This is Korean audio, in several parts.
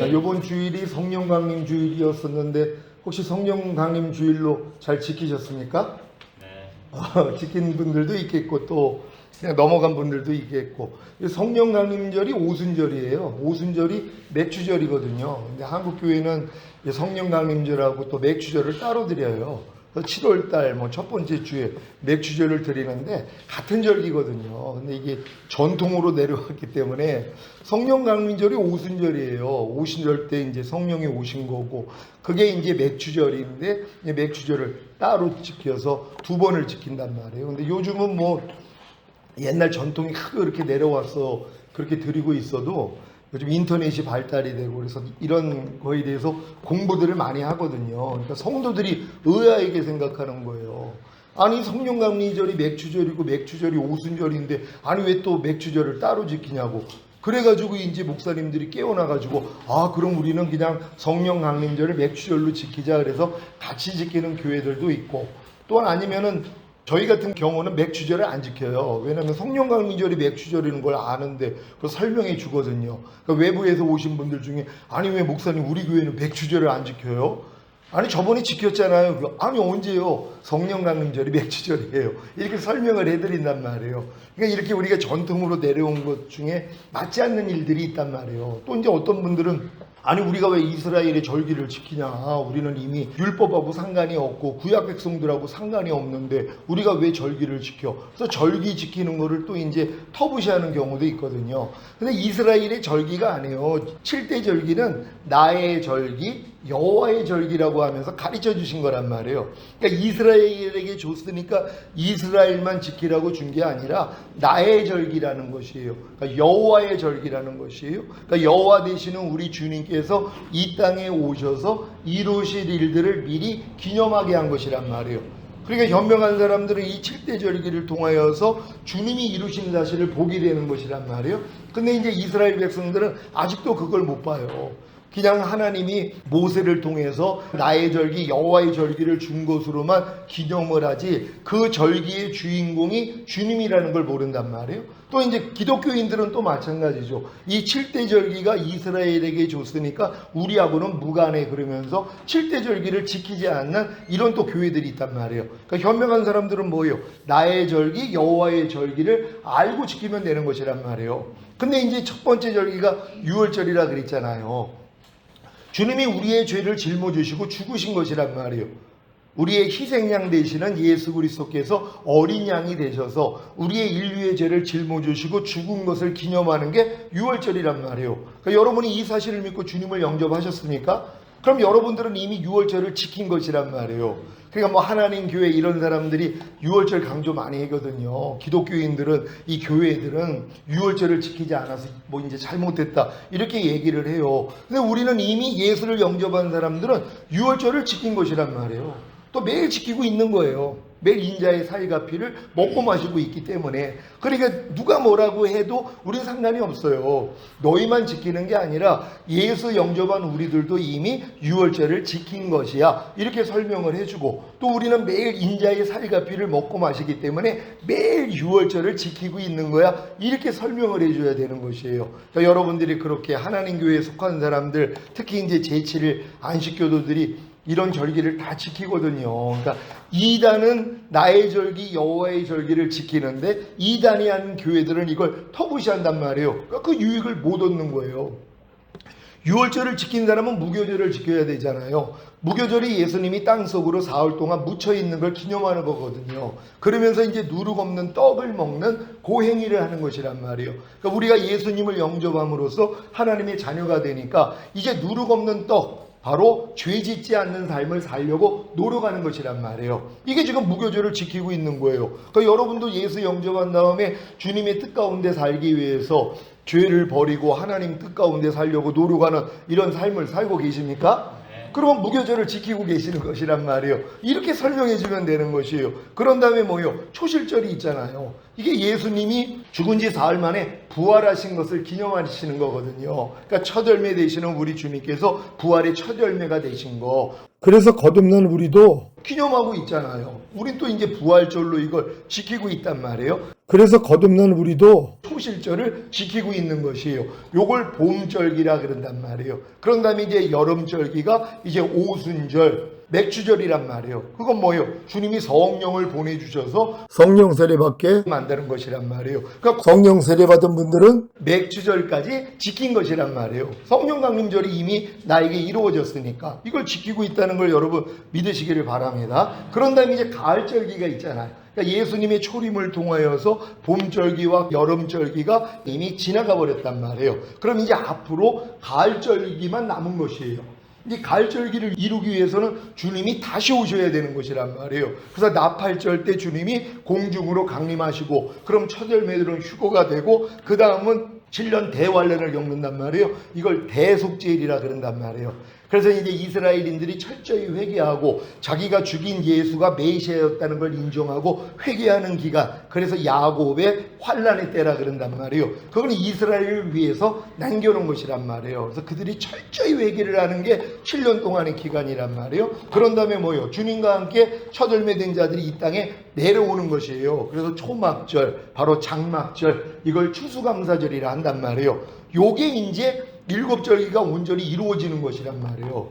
이번 주일이 성령 강림 주일이었었는데 혹시 성령 강림 주일로 잘 지키셨습니까? 네. 지킨 분들도 있겠고 또 그냥 넘어간 분들도 있겠고. 성령 강림절이 오순절이에요. 오순절이 맥주절이거든요. 근데 한국 교회는 성령 강림절하고 또 맥주절을 따로 드려요. 7월달 첫 번째 주에 맥주절을 드리는데 같은 절기거든요. 근데 이게 전통으로 내려왔기 때문에 성령 강림절이 오순절이에요. 오순절 때 이제 성령이 오신 거고 그게 이제 맥주절인데 맥주절을 따로 지켜서 두 번을 지킨단 말이에요. 근데 요즘은 옛날 전통이 그렇게 내려와서 그렇게 드리고 있어도 요즘 인터넷이 발달이 되고 그래서 이런 거에 대해서 공부들을 많이 하거든요. 그러니까 성도들이 의아하게 생각하는 거예요. 아니 성령 강림절이 맥주절이고 맥주절이 오순절인데 아니 왜 또 맥주절을 따로 지키냐고. 그래가지고 이제 목사님들이 깨어나가지고 그럼 우리는 그냥 성령 강림절을 맥주절로 지키자 그래서 같이 지키는 교회들도 있고 또한 아니면은 저희 같은 경우는 맥주절을 안 지켜요. 왜냐하면 성령 강림절이 맥주절이라는 걸 아는데 그걸 설명해 주거든요. 그러니까 외부에서 오신 분들 중에 아니 왜 목사님 우리 교회는 맥주절을 안 지켜요? 아니 저번에 지켰잖아요. 아니 언제요? 성령 강림절이 맥주절이에요. 이렇게 설명을 해드린단 말이에요. 그러니까 이렇게 우리가 전통으로 내려온 것 중에 맞지 않는 일들이 있단 말이에요. 또 이제 어떤 분들은 아니 우리가 왜 이스라엘의 절기를 지키냐. 우리는 이미 율법하고 상관이 없고 구약 백성들하고 상관이 없는데 우리가 왜 절기를 지켜. 그래서 절기 지키는 거를 또 이제 터부시하는 경우도 있거든요. 근데 이스라엘의 절기가 아니에요. 7대 절기는 나의 절기, 여호와의 절기라고 하면서 가르쳐 주신 거란 말이에요. 그러니까 이스라엘에게 줬으니까 이스라엘만 지키라고 준 게 아니라 나의 절기라는 것이에요. 그러니까 여호와의 절기라는 것이에요. 그러니까 여호와 되시는 우리 주님께서 이 땅에 오셔서 이루실 일들을 미리 기념하게 한 것이란 말이에요. 그러니까 현명한 사람들은 이 7대 절기를 통하여서 주님이 이루신 사실을 보게 되는 것이란 말이에요. 근데 이제 이스라엘 백성들은 아직도 그걸 못 봐요. 그냥 하나님이 모세를 통해서 나의 절기 여호와의 절기를 준 것으로만 기념을 하지 그 절기의 주인공이 주님이라는 걸 모른단 말이에요. 또 이제 기독교인들은 또 마찬가지죠. 이 7대 절기가 이스라엘에게 줬으니까 우리하고는 무관해 그러면서 7대 절기를 지키지 않는 이런 또 교회들이 있단 말이에요. 그러니까 현명한 사람들은 뭐예요? 나의 절기 여호와의 절기를 알고 지키면 되는 것이란 말이에요. 근데 이제 첫 번째 절기가 유월절이라 그랬잖아요. 주님이 우리의 죄를 짊어지시고 죽으신 것이란 말이에요. 우리의 희생양 되시는 예수 그리스도께서 어린 양이 되셔서 우리의 인류의 죄를 짊어지시고 죽은 것을 기념하는 게 유월절이란 말이에요. 그러니까 여러분이 이 사실을 믿고 주님을 영접하셨습니까? 그럼 여러분들은 이미 유월절을 지킨 것이란 말이에요. 그러니까 하나님 교회 이런 사람들이 유월절 강조 많이 하거든요. 기독교인들은 이 교회들은 유월절을 지키지 않아서 이제 잘못됐다 이렇게 얘기를 해요. 근데 우리는 이미 예수를 영접한 사람들은 유월절을 지킨 것이란 말이에요. 또 매일 지키고 있는 거예요. 매일 인자의 살과 피를 먹고 마시고 있기 때문에. 그러니까 누가 뭐라고 해도 우리는 상관이 없어요. 너희만 지키는 게 아니라 예수 영접한 우리들도 이미 유월절을 지킨 것이야 이렇게 설명을 해주고 또 우리는 매일 인자의 살과 피를 먹고 마시기 때문에 매일 유월절을 지키고 있는 거야 이렇게 설명을 해줘야 되는 것이에요. 그러니까 여러분들이 그렇게 하나님 교회에 속한 사람들 특히 이제 제7일 안식교도들이 이런 절기를 다 지키거든요. 그러니까 이단은 나의 절기 여호와의 절기를 지키는데 이단이 하는 교회들은 이걸 터부시한단 말이에요. 그러니까 그 유익을 못 얻는 거예요. 유월절을 지킨 사람은 무교절을 지켜야 되잖아요. 무교절이 예수님이 땅속으로 사흘 동안 묻혀있는 걸 기념하는 거거든요. 그러면서 이제 누룩 없는 떡을 먹는 고행위를 하는 것이란 말이에요. 그러니까 우리가 예수님을 영접함으로써 하나님의 자녀가 되니까 이제 누룩 없는 떡 바로 죄 짓지 않는 삶을 살려고 노력하는 것이란 말이에요. 이게 지금 무교절을 지키고 있는 거예요. 그러니까 여러분도 예수 영접한 다음에 주님의 뜻 가운데 살기 위해서 죄를 버리고 하나님 뜻 가운데 살려고 노력하는 이런 삶을 살고 계십니까? 그러면 무교절을 지키고 계시는 것이란 말이에요. 이렇게 설명해 주면 되는 것이에요. 그런 다음에 뭐예요? 초실절이 있잖아요. 이게 예수님이 죽은 지 사흘 만에 부활하신 것을 기념하시는 거거든요. 그러니까 첫 열매 되시는 우리 주님께서 부활의 첫 열매가 되신 거. 그래서 거듭난 우리도 기념하고 있잖아요. 우린 또 이제 부활절로 이걸 지키고 있단 말이에요. 그래서 거듭난 우리도 초실절을 지키고 있는 것이에요. 요걸 봄절기라 그런단 말이에요. 그런 다음에 이제 여름절기가 이제 오순절, 맥주절이란 말이에요. 그건 뭐예요? 주님이 성령을 보내주셔서 성령 세례받게 만드는 것이란 말이에요. 그러니까 성령 세례받은 분들은 맥주절까지 지킨 것이란 말이에요. 성령 강림절이 이미 나에게 이루어졌으니까 이걸 지키고 있다는 걸 여러분 믿으시기를 바랍니다. 그런 다음에 이제 가을절기가 있잖아요. 그러니까 예수님의 초림을 통하여서 봄절기와 여름절기가 이미 지나가 버렸단 말이에요. 그럼 이제 앞으로 가을절기만 남은 것이에요. 이 가을절기를 이루기 위해서는 주님이 다시 오셔야 되는 것이란 말이에요. 그래서 나팔절 때 주님이 공중으로 강림하시고 그럼 첫 열매들은 휴거가 되고 그 다음은 7년 대환란을 겪는단 말이에요. 이걸 대속죄일이라 그런단 말이에요. 그래서 이제 이스라엘인들이 철저히 회개하고 자기가 죽인 예수가 메시아였다는 걸 인정하고 회개하는 기간, 그래서 야곱의 환란의 때라 그런단 말이에요. 그건 이스라엘을 위해서 남겨놓은 것이란 말이에요. 그래서 그들이 철저히 회개를 하는 게 7년 동안의 기간이란 말이에요. 그런 다음에 뭐예요? 주님과 함께 첫 열매 된 자들이 이 땅에 내려오는 것이에요. 그래서 초막절, 바로 장막절, 이걸 추수감사절이라 한단 말이에요. 요게 이제 7절기가 온전히 이루어지는 것이란 말이에요.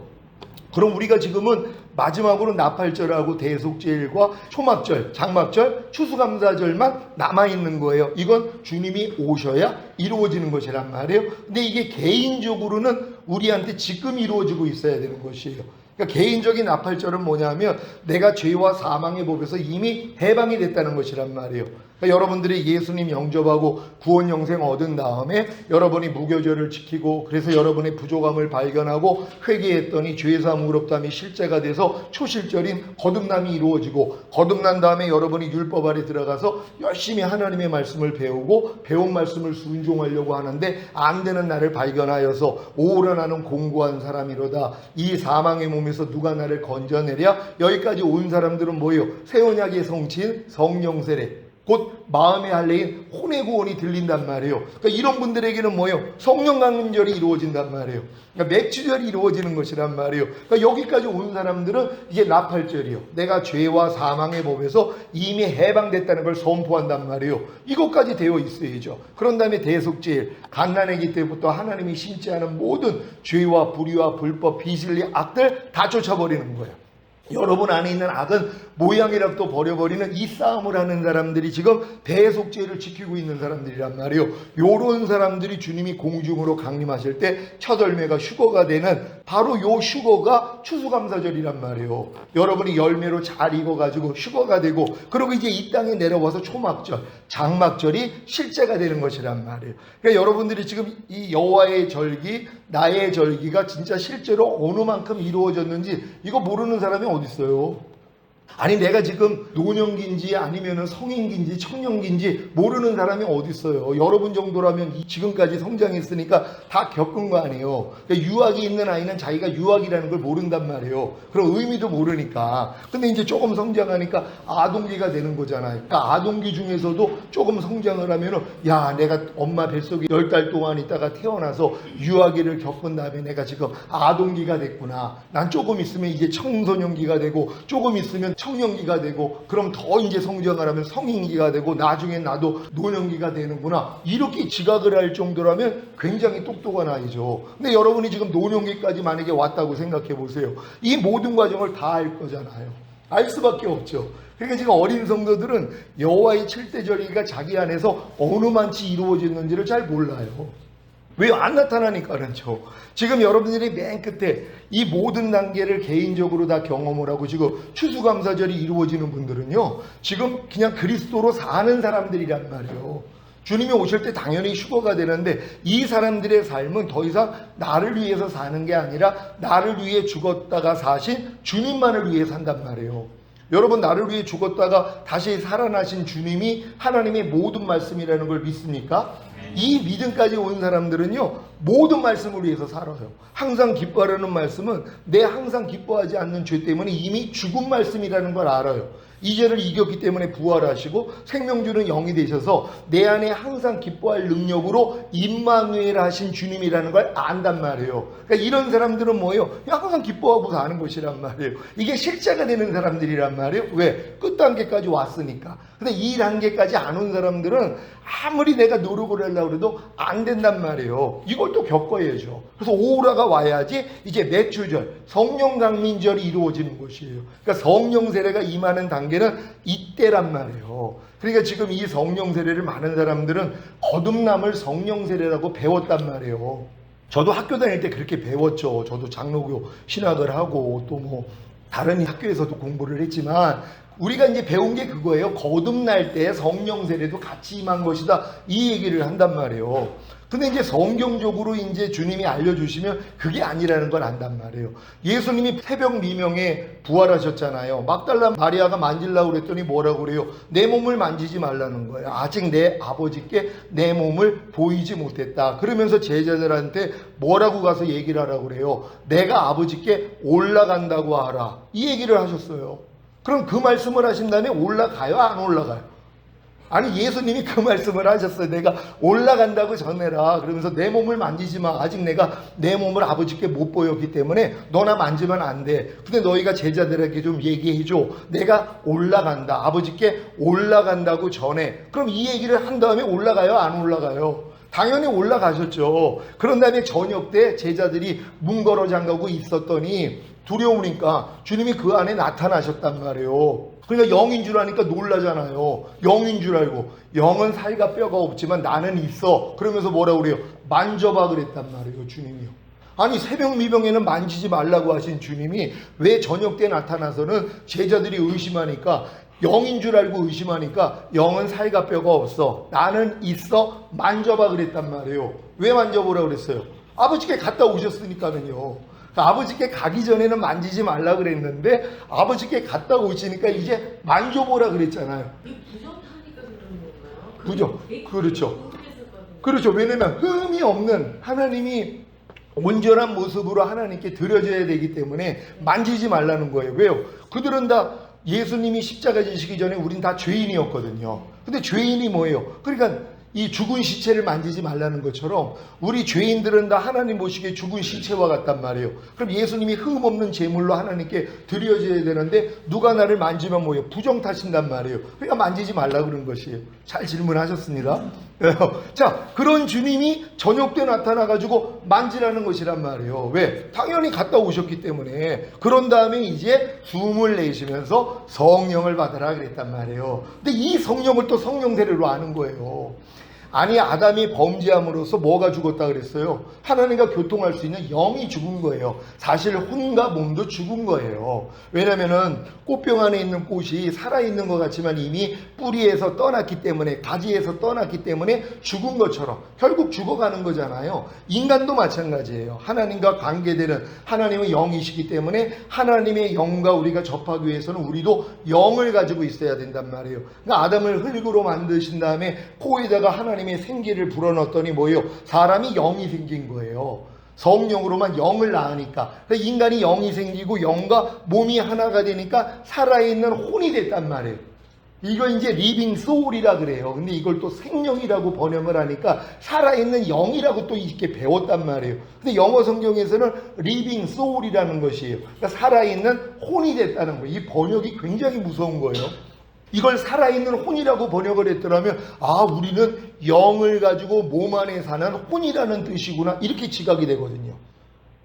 그럼 우리가 지금은 마지막으로 나팔절하고 대속죄일과 초막절, 장막절, 추수감사절만 남아있는 거예요. 이건 주님이 오셔야 이루어지는 것이란 말이에요. 근데 이게 개인적으로는 우리한테 지금 이루어지고 있어야 되는 것이에요. 그러니까 개인적인 나팔절은 뭐냐면 내가 죄와 사망의 법에서 이미 해방이 됐다는 것이란 말이에요. 그러니까 여러분들이 예수님 영접하고 구원 영생 얻은 다음에 여러분이 무교절을 지키고 그래서 여러분의 부족함을 발견하고 회개했더니 죄사함 의롭다함이 실제가 돼서 초실절인 거듭남이 이루어지고 거듭난 다음에 여러분이 율법 아래 들어가서 열심히 하나님의 말씀을 배우고 배운 말씀을 순종하려고 하는데 안 되는 나를 발견하여서 오라 나는 공고한 사람이로다. 이 사망의 몸에서 누가 나를 건져내랴. 여기까지 온 사람들은 뭐예요? 새 언약의 성취인 성령 세례, 곧 마음의 할례인 혼의 구원이 들린단 말이에요. 그러니까 이런 분들에게는 뭐예요? 성령 강림절이 이루어진단 말이에요. 그러니까 맥주절이 이루어지는 것이란 말이에요. 그러니까 여기까지 온 사람들은 이제 나팔절이요. 내가 죄와 사망의 법에서 이미 해방됐다는 걸 선포한단 말이에요. 이것까지 되어 있어야죠. 그런 다음에 대속죄일, 갓난아기 때부터 하나님이 심지 않은 모든 죄와 불의와 불법, 비실리, 악들 다 쫓아버리는 거예요. 여러분 안에 있는 악은 모양이라도 버려버리는 이 싸움을 하는 사람들이 지금 대속죄를 지키고 있는 사람들이란 말이에요. 요런 사람들이 주님이 공중으로 강림하실 때 첫 열매가 휴거가 되는 바로 요 휴거가 추수감사절이란 말이에요. 여러분이 열매로 잘 익어가지고 휴거가 되고 그리고 이제 이 땅에 내려와서 초막절, 장막절이 실제가 되는 것이란 말이에요. 그러니까 여러분들이 지금 이 여호와의 절기, 나의 절기가 진짜 실제로 어느 만큼 이루어졌는지 이거 모르는 사람이 어디 있어요? 아니 내가 지금 노년기인지 아니면 성인기인지 청년기인지 모르는 사람이 어디 있어요? 여러분 정도라면 지금까지 성장했으니까 다 겪은 거 아니에요. 그러니까 유학이 있는 아이는 자기가 유학이라는 걸 모른단 말이에요. 그럼 의미도 모르니까. 근데 이제 조금 성장하니까 아동기가 되는 거잖아요. 그러니까 아동기 중에서도 조금 성장을 하면은 야 내가 엄마 뱃속에 10달 동안 있다가 태어나서 유아기를 겪은 다음에 내가 지금 아동기가 됐구나. 난 조금 있으면 이제 청소년기가 되고 조금 있으면 청년기가 되고 그럼 더 이제 성장을 하면 성인기가 되고 나중에 나도 노년기가 되는구나. 이렇게 지각을 할 정도라면 굉장히 똑똑한 아이죠. 근데 여러분이 지금 노년기까지 만약에 왔다고 생각해 보세요. 이 모든 과정을 다 알 거잖아요. 알 수밖에 없죠. 그러니까 지금 어린 성도들은 여호와의 7대 절기가 자기 안에서 어느 만치 이루어졌는지를 잘 몰라요. 왜 안 나타나니까 그렇죠. 지금 여러분들이 맨 끝에 이 모든 단계를 개인적으로 다 경험을 하고 지금 추수감사절이 이루어지는 분들은요. 지금 그냥 그리스도로 사는 사람들이란 말이에요. 주님이 오실 때 당연히 휴거가 되는데 이 사람들의 삶은 더 이상 나를 위해서 사는 게 아니라 나를 위해 죽었다가 사신 주님만을 위해 산단 말이에요. 여러분 나를 위해 죽었다가 다시 살아나신 주님이 하나님의 모든 말씀이라는 걸 믿습니까? 이 믿음까지 온 사람들은요 모든 말씀을 위해서 살아요. 항상 기뻐하라는 말씀은 내 항상 기뻐하지 않는 죄 때문에 이미 죽은 말씀이라는 걸 알아요. 이 죄를 이겼기 때문에 부활하시고 생명 주는 영이 되셔서 내 안에 항상 기뻐할 능력으로 임마누엘 하신 주님이라는 걸 안단 말이에요. 그러니까 이런 사람들은 뭐예요? 항상 기뻐하고 사는 것이란 말이에요. 이게 실제가 되는 사람들이란 말이에요. 왜? 끝 단계까지 왔으니까. 근데 이 단계까지 안 온 사람들은 아무리 내가 노력을 하려고 해도 안 된단 말이에요. 이걸 또 겪어야죠. 그래서 오라가 와야지 이제 매추절, 성령 강림절이 이루어지는 것이에요. 그러니까 성령 세례가 임하는 단계는 이때란 말이에요. 그러니까 지금 이 성령 세례를 많은 사람들은 거듭남을 성령 세례라고 배웠단 말이에요. 저도 학교 다닐 때 그렇게 배웠죠. 저도 장로교 신학을 하고 또 뭐 다른 학교에서도 공부를 했지만 우리가 이제 배운 게 그거예요. 거듭날 때 성령 세례도 같이 임한 것이다. 이 얘기를 한단 말이에요. 근데 이제 성경적으로 이제 주님이 알려주시면 그게 아니라는 걸 안단 말이에요. 예수님이 새벽 미명에 부활하셨잖아요. 막달라 마리아가 만지려고 그랬더니 뭐라고 그래요? 내 몸을 만지지 말라는 거예요. 아직 내 아버지께 내 몸을 보이지 못했다. 그러면서 제자들한테 뭐라고 가서 얘기를 하라고 그래요? 내가 아버지께 올라간다고 하라. 이 얘기를 하셨어요. 그럼 그 말씀을 하신 다음에 올라가요? 안 올라가요? 아니 예수님이 그 말씀을 하셨어요. 내가 올라간다고 전해라. 그러면서 내 몸을 만지지 마. 아직 내가 내 몸을 아버지께 못 보였기 때문에 너나 만지면 안 돼. 근데 너희가 제자들에게 좀 얘기해줘. 내가 올라간다. 아버지께 올라간다고 전해. 그럼 이 얘기를 한 다음에 올라가요? 안 올라가요? 당연히 올라가셨죠. 그런 다음에 저녁 때 제자들이 문 걸어 잠가고 있었더니 두려우니까 주님이 그 안에 나타나셨단 말이에요. 그러니까 영인 줄 아니까 놀라잖아요. 영인 줄 알고. 영은 살과 뼈가 없지만 나는 있어. 그러면서 뭐라고 그래요? 만져봐 그랬단 말이에요. 주님이요. 아니 새벽 미명에는 만지지 말라고 하신 주님이 왜 저녁 때 나타나서는 제자들이 의심하니까 영인 줄 알고 의심하니까 영은 살과 뼈가 없어. 나는 있어. 만져봐 그랬단 말이에요. 왜 만져보라 그랬어요? 아버지께 갔다 오셨으니까는요. 아버지께 가기 전에는 만지지 말라 그랬는데 아버지께 갔다 오시니까 이제 만져보라 그랬잖아요. 부정하니까 그런 건가요? 부정. 그렇죠. 그렇죠. 왜냐면 흠이 없는 하나님이 온전한 모습으로 하나님께 드려져야 되기 때문에 만지지 말라는 거예요. 왜요? 그들은 다 예수님이 십자가 지시기 전에 우린 다 죄인이었거든요. 근데 죄인이 뭐예요? 그러니까 이 죽은 시체를 만지지 말라는 것처럼 우리 죄인들은 다 하나님 보시기에 죽은 시체와 같단 말이에요. 그럼 예수님이 흠 없는 제물로 하나님께 드려져야 되는데 누가 나를 만지면 뭐예요? 부정 타신단 말이에요. 그러니까 만지지 말라 그런 것이에요. 잘 질문하셨습니다. 자, 그런 주님이 저녁 때 나타나가지고 만지라는 것이란 말이에요. 왜? 당연히 갔다 오셨기 때문에. 그런 다음에 이제 숨을 내쉬면서 성령을 받으라 그랬단 말이에요. 근데 이 성령을 또 성령 세례로 아는 거예요. 아니 아담이 범죄함으로써 뭐가 죽었다 그랬어요? 하나님과 교통할 수 있는 영이 죽은 거예요. 사실 혼과 몸도 죽은 거예요. 왜냐면은 꽃병 안에 있는 꽃이 살아있는 것 같지만 이미 뿌리에서 떠났기 때문에, 가지에서 떠났기 때문에 죽은 것처럼 결국 죽어가는 거잖아요. 인간도 마찬가지예요. 하나님과 관계되는, 하나님은 영이시기 때문에 하나님의 영과 우리가 접하기 위해서는 우리도 영을 가지고 있어야 된단 말이에요. 그러니까 아담을 흙으로 만드신 다음에 코에다가 하나님의 생기를 불어넣었더니 뭐예요? 사람이 영이 생긴 거예요. 성령으로만 영을 낳으니까. 인간이 영이 생기고 영과 몸이 하나가 되니까 살아있는 혼이 됐단 말이에요. 이거 이제 리빙 소울이라 그래요. 근데 이걸 또 생명이라고 번역을 하니까 살아있는 영이라고 또 이렇게 배웠단 말이에요. 근데 영어 성경에서는 리빙 소울이라는 것이에요. 그러니까 살아있는 혼이 됐다는 거예요. 이 번역이 굉장히 무서운 거예요. 이걸 살아있는 혼이라고 번역을 했더라면 아 우리는 영을 가지고 몸 안에 사는 혼이라는 뜻이구나 이렇게 지각이 되거든요.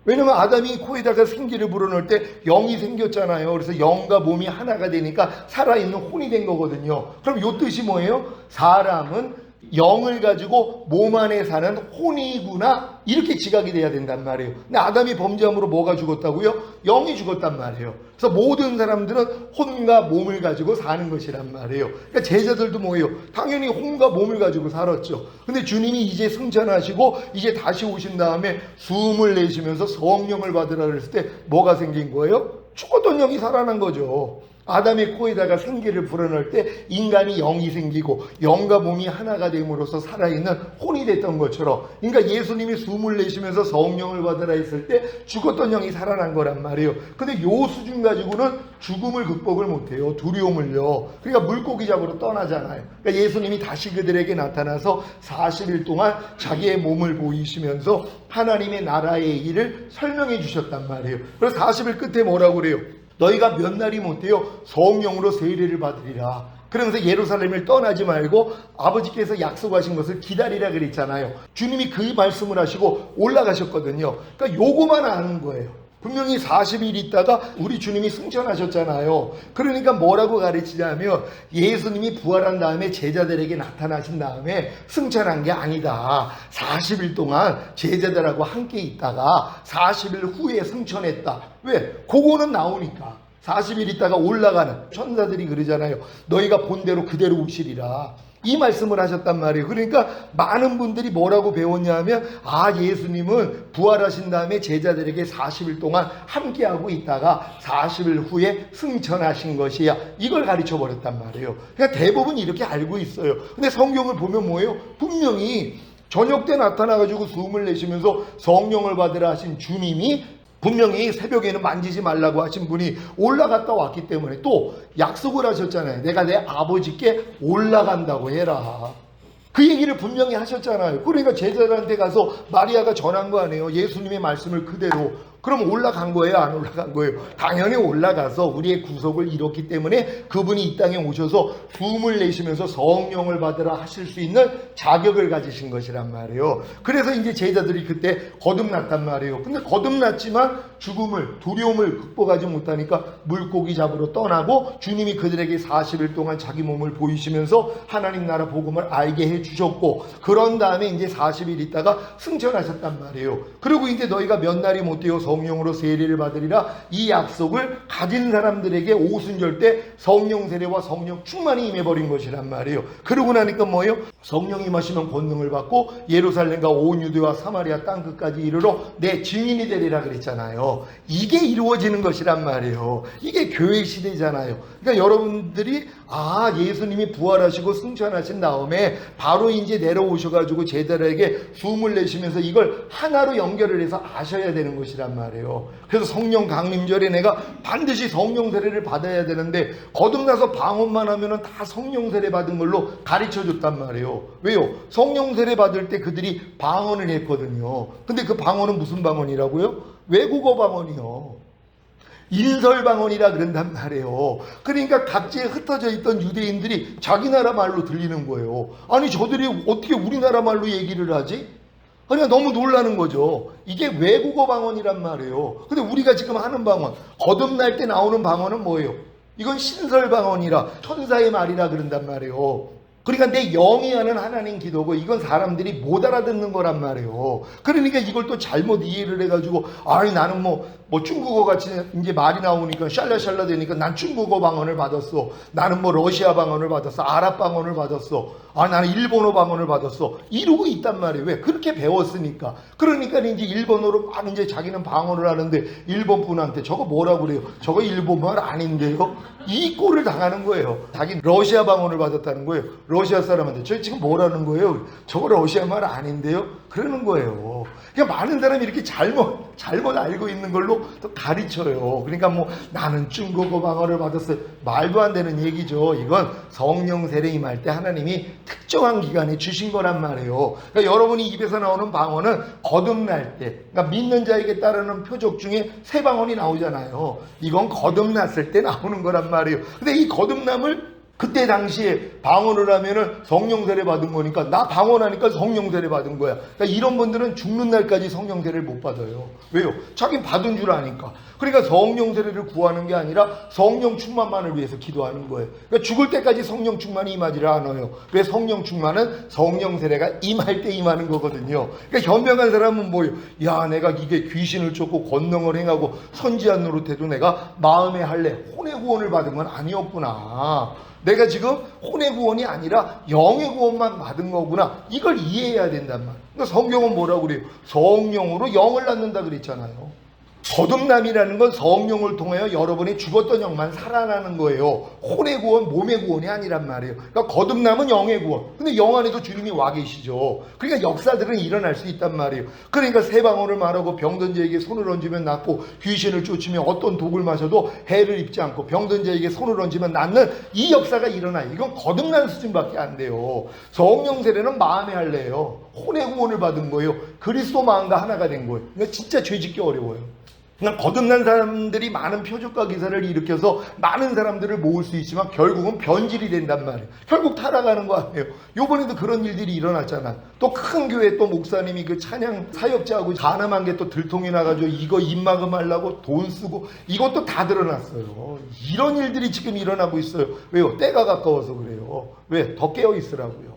왜냐면 아담이 코에다가 생기를 불어넣을 때 영이 생겼잖아요. 그래서 영과 몸이 하나가 되니까 살아있는 혼이 된 거거든요. 그럼 이 뜻이 뭐예요? 사람은 영을 가지고 몸 안에 사는 혼이구나 이렇게 지각이 돼야 된단 말이에요. 근데 아담이 범죄함으로 뭐가 죽었다고요? 영이 죽었단 말이에요. 그래서 모든 사람들은 혼과 몸을 가지고 사는 것이란 말이에요. 그러니까 제자들도 뭐예요? 당연히 혼과 몸을 가지고 살았죠. 근데 주님이 이제 승천하시고 이제 다시 오신 다음에 숨을 내쉬면서 성령을 받으라 그랬을 때 뭐가 생긴 거예요? 죽었던 영이 살아난 거죠. 아담의 코에다가 생기를 불어넣을 때 인간이 영이 생기고 영과 몸이 하나가 됨으로써 살아있는 혼이 됐던 것처럼, 그러니까 예수님이 숨을 내쉬면서 성령을 받으라 했을 때 죽었던 영이 살아난 거란 말이에요. 근데 요 수준 가지고는 죽음을 극복을 못해요. 두려움을요. 그러니까 물고기 잡으러 떠나잖아요. 그러니까 예수님이 다시 그들에게 나타나서 40일 동안 자기의 몸을 보이시면서 하나님의 나라의 일을 설명해 주셨단 말이에요. 그래서 40일 끝에 뭐라고 그래요? 너희가 몇 날이 못해요? 성령으로 세례를 받으리라. 그러면서 예루살렘을 떠나지 말고 아버지께서 약속하신 것을 기다리라 그랬잖아요. 주님이 그 말씀을 하시고 올라가셨거든요. 그러니까 요거만 아는 거예요. 분명히 40일 있다가 우리 주님이 승천하셨잖아요. 그러니까 뭐라고 가르치냐면 예수님이 부활한 다음에 제자들에게 나타나신 다음에 승천한 게 아니다. 40일 동안 제자들하고 함께 있다가 40일 후에 승천했다. 왜? 그거는 나오니까. 40일 있다가 올라가는 천사들이 그러잖아요. 너희가 본대로 그대로 오시리라. 이 말씀을 하셨단 말이에요. 그러니까 많은 분들이 뭐라고 배웠냐면, 예수님은 부활하신 다음에 제자들에게 40일 동안 함께하고 있다가 40일 후에 승천하신 것이야. 이걸 가르쳐 버렸단 말이에요. 그러니까 대부분 이렇게 알고 있어요. 근데 성경을 보면 뭐예요? 분명히 저녁 때 나타나가지고 숨을 내쉬면서 성령을 받으라 하신 주님이 분명히 새벽에는 만지지 말라고 하신 분이 올라갔다 왔기 때문에 또 약속을 하셨잖아요. 내가 내 아버지께 올라간다고 해라. 그 얘기를 분명히 하셨잖아요. 그러니까 제자들한테 가서 마리아가 전한 거 아니에요. 예수님의 말씀을 그대로. 그럼 올라간 거예요? 안 올라간 거예요? 당연히 올라가서 우리의 구속을 이뤘기 때문에 그분이 이 땅에 오셔서 숨을 내쉬면서 성령을 받으라 하실 수 있는 자격을 가지신 것이란 말이에요. 그래서 이제 제자들이 그때 거듭났단 말이에요. 근데 거듭났지만 죽음을, 두려움을 극복하지 못하니까 물고기 잡으러 떠나고 주님이 그들에게 40일 동안 자기 몸을 보이시면서 하나님 나라 복음을 알게 해주셨고, 그런 다음에 이제 40일 있다가 승천하셨단 말이에요. 그리고 이제 너희가 몇 날이 못 되어 성령으로 세례를 받으리라, 이 약속을 가진 사람들에게 오순절 때 성령 세례와 성령 충만이 임해버린 것이란 말이에요. 그러고 나니까 뭐예요? 성령이 임하시면 권능을 받고 예루살렘과 온 유대와 사마리아 땅끝까지 이르러 내 증인이 되리라 그랬잖아요. 이게 이루어지는 것이란 말이에요. 이게 교회 시대잖아요. 그러니까 여러분들이 예수님이 부활하시고 승천하신 다음에 바로 이제 내려오셔가지고 제자들에게 숨을 내쉬면서 이걸 하나로 연결을 해서 아셔야 되는 것이란 말이에요. 그래서 성령 강림절에 내가 반드시 성령 세례를 받아야 되는데 거듭나서 방언만 하면은 다 성령 세례 받은 걸로 가르쳐 줬단 말이에요. 왜요? 성령 세례 받을 때 그들이 방언을 했거든요. 근데 그 방언은 무슨 방언이라고요? 외국어 방언이요. 인설방언이라 그런단 말이에요. 그러니까 각지에 흩어져 있던 유대인들이 자기 나라 말로 들리는 거예요. 아니 저들이 어떻게 우리나라 말로 얘기를 하지? 그러니까 너무 놀라는 거죠. 이게 외국어 방언이란 말이에요. 근데 우리가 지금 하는 방언, 거듭날 때 나오는 방언은 뭐예요? 이건 신설방언이라 천사의 말이라 그런단 말이에요. 그러니까 내 영이 하는 하나님 기도고 이건 사람들이 못 알아듣는 거란 말이에요. 그러니까 이걸 또 잘못 이해를 해가지고 나는 뭐 중국어 같이 이제 말이 나오니까 샬라샬라 되니까 난 중국어 방언을 받았어. 나는 뭐 러시아 방언을 받았어. 아랍 방언을 받았어. 나는 일본어 방언을 받았어. 이러고 있단 말이에요. 왜? 그렇게 배웠으니까. 그러니까 이제 일본어로 막 이제 자기는 방언을 하는데 일본 분한테 저거 뭐라고 그래요? 저거 일본말 아닌데요? 이 꼴을 당하는 거예요. 자기 러시아 방언을 받았다는 거예요. 러시아 사람한테 저 지금 뭐라는 거예요? 저거 러시아 말 아닌데요? 그러는 거예요. 그러니까 많은 사람이 이렇게 잘못 알고 있는 걸로 또 가르쳐요. 그러니까 뭐 나는 중국어 방언을 받았어요. 말도 안 되는 얘기죠. 이건 성령 세례 임할 때 하나님이 특정한 기간에 주신 거란 말이에요. 그러니까 여러분이 입에서 나오는 방언은 거듭날 때, 그러니까 믿는 자에게 따르는 표적 중에 새 방언이 나오잖아요. 이건 거듭났을 때 나오는 거란 말이에요. 근데 이 거듭남을 그때 당시에 방언을 하면은 성령 세례 받은 거니까 나 방언하니까 성령 세례 받은 거야. 그러니까 이런 분들은 죽는 날까지 성령 세례를 못 받아요. 왜요? 자기는 받은 줄 아니까. 그러니까 성령 세례를 구하는 게 아니라 성령 충만만을 위해서 기도하는 거예요. 그러니까 죽을 때까지 성령 충만이 임하지를 않아요. 왜? 성령 충만은 성령 세례가 임할 때 임하는 거거든요. 그러니까 현명한 사람은 뭐예요? 야, 내가 이게 귀신을 쫓고 권능을 행하고 선지한 노릇해도 내가 마음에 할래 혼의 구원을 받은 건 아니었구나. 내가 지금 혼의 구원이 아니라 영의 구원만 받은 거구나. 이걸 이해해야 된단 말이에요. 그러니까 성경은 뭐라고 그래요? 성령으로 영을 낳는다 그랬잖아요. 거듭남이라는 건 성령을 통하여 여러분의 죽었던 영만 살아나는 거예요. 혼의 구원, 몸의 구원이 아니란 말이에요. 그러니까 거듭남은 영의 구원. 근데 영 안에도 주님이 와 계시죠. 그러니까 역사들은 일어날 수 있단 말이에요. 그러니까 새 방언을 말하고 병든 자에게 손을 얹으면 낫고 귀신을 쫓으며 어떤 독을 마셔도 해를 입지 않고 병든 자에게 손을 얹으면 낫는 이 역사가 일어나요. 이건 거듭난 수준밖에 안 돼요. 성령 세례는 마음의 할례예요. 혼의 구원을 받은 거예요. 그리스도 마음과 하나가 된 거예요. 그러니까 진짜 죄짓기 어려워요. 그러니까 거듭난 사람들이 많은 표적과 기사를 일으켜서 많은 사람들을 모을 수 있지만 결국은 변질이 된단 말이에요. 결국 타락하는 거 아니에요. 요번에도 그런 일들이 일어났잖아. 또 큰 교회 또 목사님이 그 찬양 사역자하고 가늠한 게 또 들통이 나가지고 이거 입막음 하려고 돈 쓰고 이것도 다 드러났어요. 이런 일들이 지금 일어나고 있어요. 왜요? 때가 가까워서 그래요. 왜? 더 깨어 있으라고요.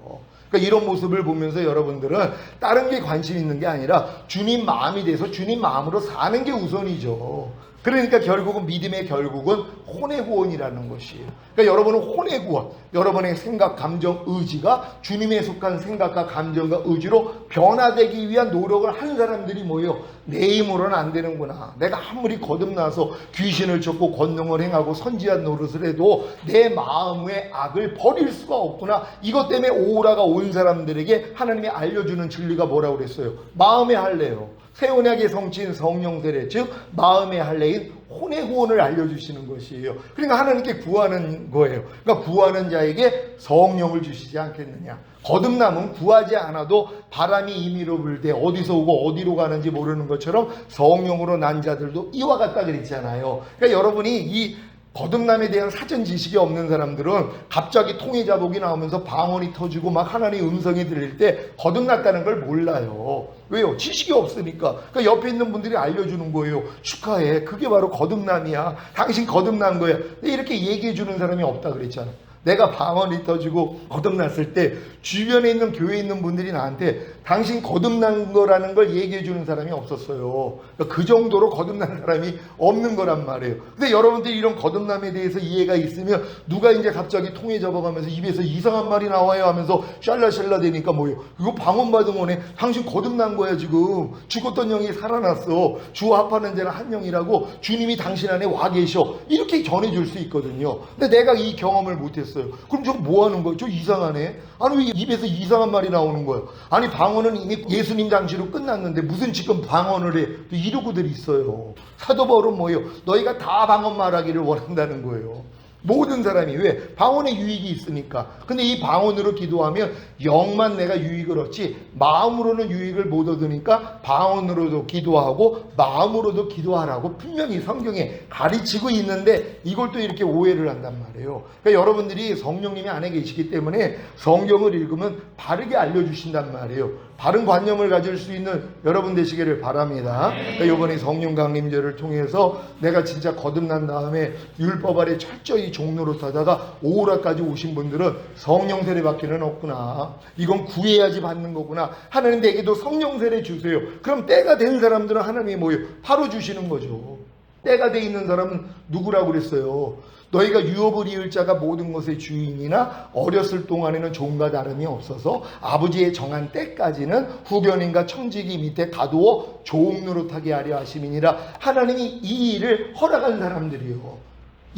그러니까 이런 모습을 보면서 여러분들은 다른 게 관심 있는 게 아니라 주님 마음이 돼서 주님 마음으로 사는 게 우선이죠. 그러니까 결국은 믿음의 결국은 혼의 구원이라는 것이에요. 그러니까 여러분은 혼의 구원, 여러분의 생각, 감정, 의지가 주님에 속한 생각과 감정과 의지로 변화되기 위한 노력을 한 사람들이 뭐예요? 내 힘으로는 안 되는구나. 내가 아무리 거듭나서 귀신을 쫓고 권능을 행하고 선지한 노릇을 해도 내 마음의 악을 버릴 수가 없구나. 이것 때문에 오라가 온 사람들에게 하나님이 알려주는 진리가 뭐라고 그랬어요? 마음의 할례요. 새 언약의 성취인 성령 세례, 즉 마음의 할례인 혼의 구원을 알려주시는 것이에요. 그러니까 하나님께 구하는 거예요. 그러니까 구하는 자에게 성령을 주시지 않겠느냐. 거듭남은 구하지 않아도 바람이 임의로 불 때 어디서 오고 어디로 가는지 모르는 것처럼 성령으로 난 자들도 이와 같다 그랬잖아요. 그러니까 여러분이 이 거듭남에 대한 사전 지식이 없는 사람들은 갑자기 통해자복이 나오면서 방언이 터지고 막 하나님의 음성이 들릴 때 거듭났다는 걸 몰라요. 왜요? 지식이 없으니까. 그러니까 옆에 있는 분들이 알려주는 거예요. 축하해. 그게 바로 거듭남이야. 당신 거듭난 거야. 이렇게 얘기해 주는 사람이 없다 그랬잖아. 내가 방언이 터지고 거듭났을 때 주변에 있는 교회에 있는 분들이 나한테 당신 거듭난 거라는 걸 얘기해 주는 사람이 없었어요. 그러니까 그 정도로 거듭난 사람이 없는 거란 말이에요. 근데 여러분들이 이런 거듭남에 대해서 이해가 있으면 누가 이제 갑자기 통에 접어가면서 입에서 이상한 말이 나와요 하면서 샬라샬라 되니까 뭐예요? 이거 방언 받은 거네. 당신 거듭난 거야 지금. 죽었던 영이 살아났어. 주 합하는 자는 한 영이라고 주님이 당신 안에 와 계셔. 이렇게 전해줄 수 있거든요. 근데 내가 이 경험을 못했어요. 그럼 저 뭐 하는 거예요? 저 이상하네. 아니 왜 입에서 이상한 말이 나오는 거예요? 아니 방언은 이미 예수님 당시로 끝났는데 무슨 지금 방언을 해? 이러고들 있어요. 사도 바울은 뭐예요? 너희가 다 방언 말하기를 원한다는 거예요. 모든 사람이. 왜? 방언에 유익이 있으니까. 근데 이 방언으로 기도하면 영만 내가 유익을 얻지 마음으로는 유익을 못 얻으니까 방언으로도 기도하고 마음으로도 기도하라고 분명히 성경에 가르치고 있는데 이걸 또 이렇게 오해를 한단 말이에요. 그러니까 여러분들이 성령님이 안에 계시기 때문에 성경을 읽으면 바르게 알려주신단 말이에요. 바른 관념을 가질 수 있는 여러분 되시기를 바랍니다. 그러니까 이번에 성령 강림절을 통해서 내가 진짜 거듭난 다음에 율법 아래 철저히 종로로 타다가 오라까지 오신 분들은 성령 세례 받기는 없구나. 이건 구해야지 받는 거구나. 하나님 내게도 성령 세례 주세요. 그럼 때가 된 사람들은 하나님이 뭐예요? 바로 주시는 거죠. 때가 돼 있는 사람은 누구라고 그랬어요? 너희가 유업을 이을 자가 모든 것의 주인이나 어렸을 동안에는 종과 다름이 없어서 아버지의 정한 때까지는 후견인과 청지기 밑에 가두어 종노릇하게 하려 하심이니라. 하나님이 이 일을 허락한 사람들이요.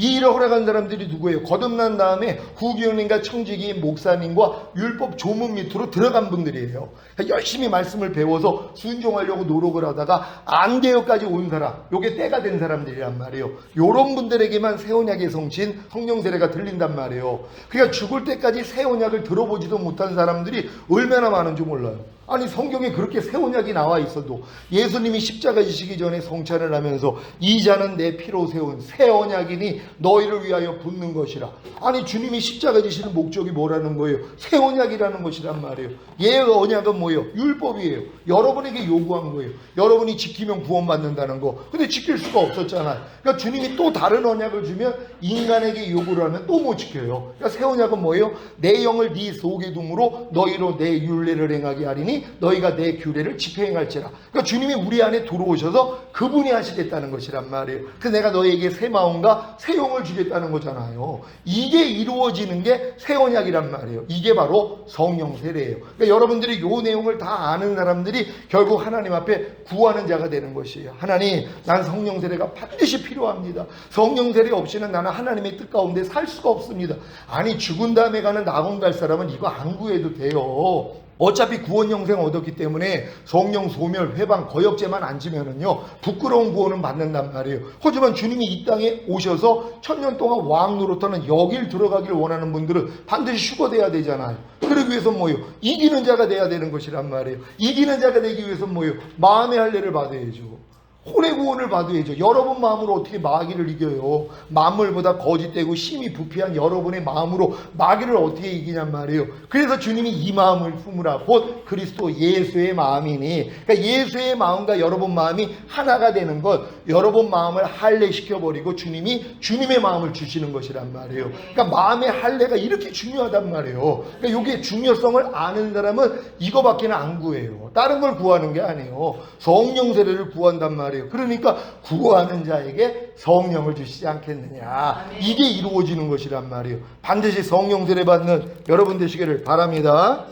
이 일을 허락한 사람들이 누구예요? 거듭난 다음에 후견인과 청지기 목사님과 율법 조문 밑으로 들어간 분들이에요. 열심히 말씀을 배워서 순종하려고 노력을 하다가 안 돼요까지 온 사람, 요게 때가 된 사람들이란 말이에요. 요런 분들에게만 새 언약의 성신 성령 세례가 들린단 말이에요. 그러니까 죽을 때까지 새 언약을 들어보지도 못한 사람들이 얼마나 많은지 몰라요. 아니 성경에 그렇게 새 언약이 나와 있어도 예수님이 십자가 지시기 전에 성찬을 하면서 이 잔은 내 피로 세운 새 언약이니 너희를 위하여 붓는 것이라. 아니 주님이 십자가 지시는 목적이 뭐라는 거예요? 새 언약이라는 것이란 말이에요. 예 언약은 뭐예요? 율법이에요. 여러분에게 요구한 거예요. 여러분이 지키면 구원받는다는 거. 근데 지킬 수가 없었잖아요. 그러니까 주님이 또 다른 언약을 주면 인간에게 요구를 하면 또 못 지켜요. 그러니까 새 언약은 뭐예요? 내 영을 네 속에 둠으로 너희로 내 율례를 행하게 하리니 하오니 너희가 내 규례를 집행할지라. 그러니까 주님이 우리 안에 들어오셔서 그분이 하시겠다는 것이란 말이에요. 그래서 내가 너희에게 새 마음과 새 영을 주겠다는 거잖아요. 이게 이루어지는 게 새 언약이란 말이에요. 이게 바로 성령 세례예요. 그러니까 여러분들이 이 내용을 다 아는 사람들이 결국 하나님 앞에 구하는 자가 되는 것이에요. 하나님, 난 성령 세례가 반드시 필요합니다. 성령 세례 없이는 나는 하나님의 뜻 가운데 살 수가 없습니다. 아니, 죽은 다음에 가는 낙원 갈 사람은 이거 안 구해도 돼요. 어차피 구원 영생 얻었기 때문에 성령 소멸 회방 거역제만 안 지면은요 부끄러운 구원은 받는단 말이에요. 하지만 주님이 이 땅에 오셔서 1000년 동안 왕 노릇하는 여길 들어가길 원하는 분들은 반드시 휴거돼야 되잖아요. 그러기 위해서 뭐예요? 이기는 자가 돼야 되는 것이란 말이에요. 이기는 자가 되기 위해서 뭐예요? 마음의 할례를 받아야죠. 혼의 구원을 받아야죠. 여러분 마음으로 어떻게 마귀를 이겨요? 만물보다 거짓되고 심히 부패한 여러분의 마음으로 마귀를 어떻게 이기냔 말이에요. 그래서 주님이 이 마음을 품으라. 곧 그리스도 예수의 마음이니. 그러니까 예수의 마음과 여러분 마음이 하나가 되는 것. 여러분 마음을 할례시켜버리고 주님이 주님의 마음을 주시는 것이란 말이에요. 그러니까 마음의 할례가 이렇게 중요하단 말이에요. 그러니까 이게 중요성을 아는 사람은 이거밖에는 안 구해요. 다른 걸 구하는 게 아니에요. 성령 세례를 구한단 말이에요. 그러니까 구하는 자에게 성령을 주시지 않겠느냐. 이게 이루어지는 것이란 말이에요. 반드시 성령 세례 받는 여러분 되시기를 바랍니다.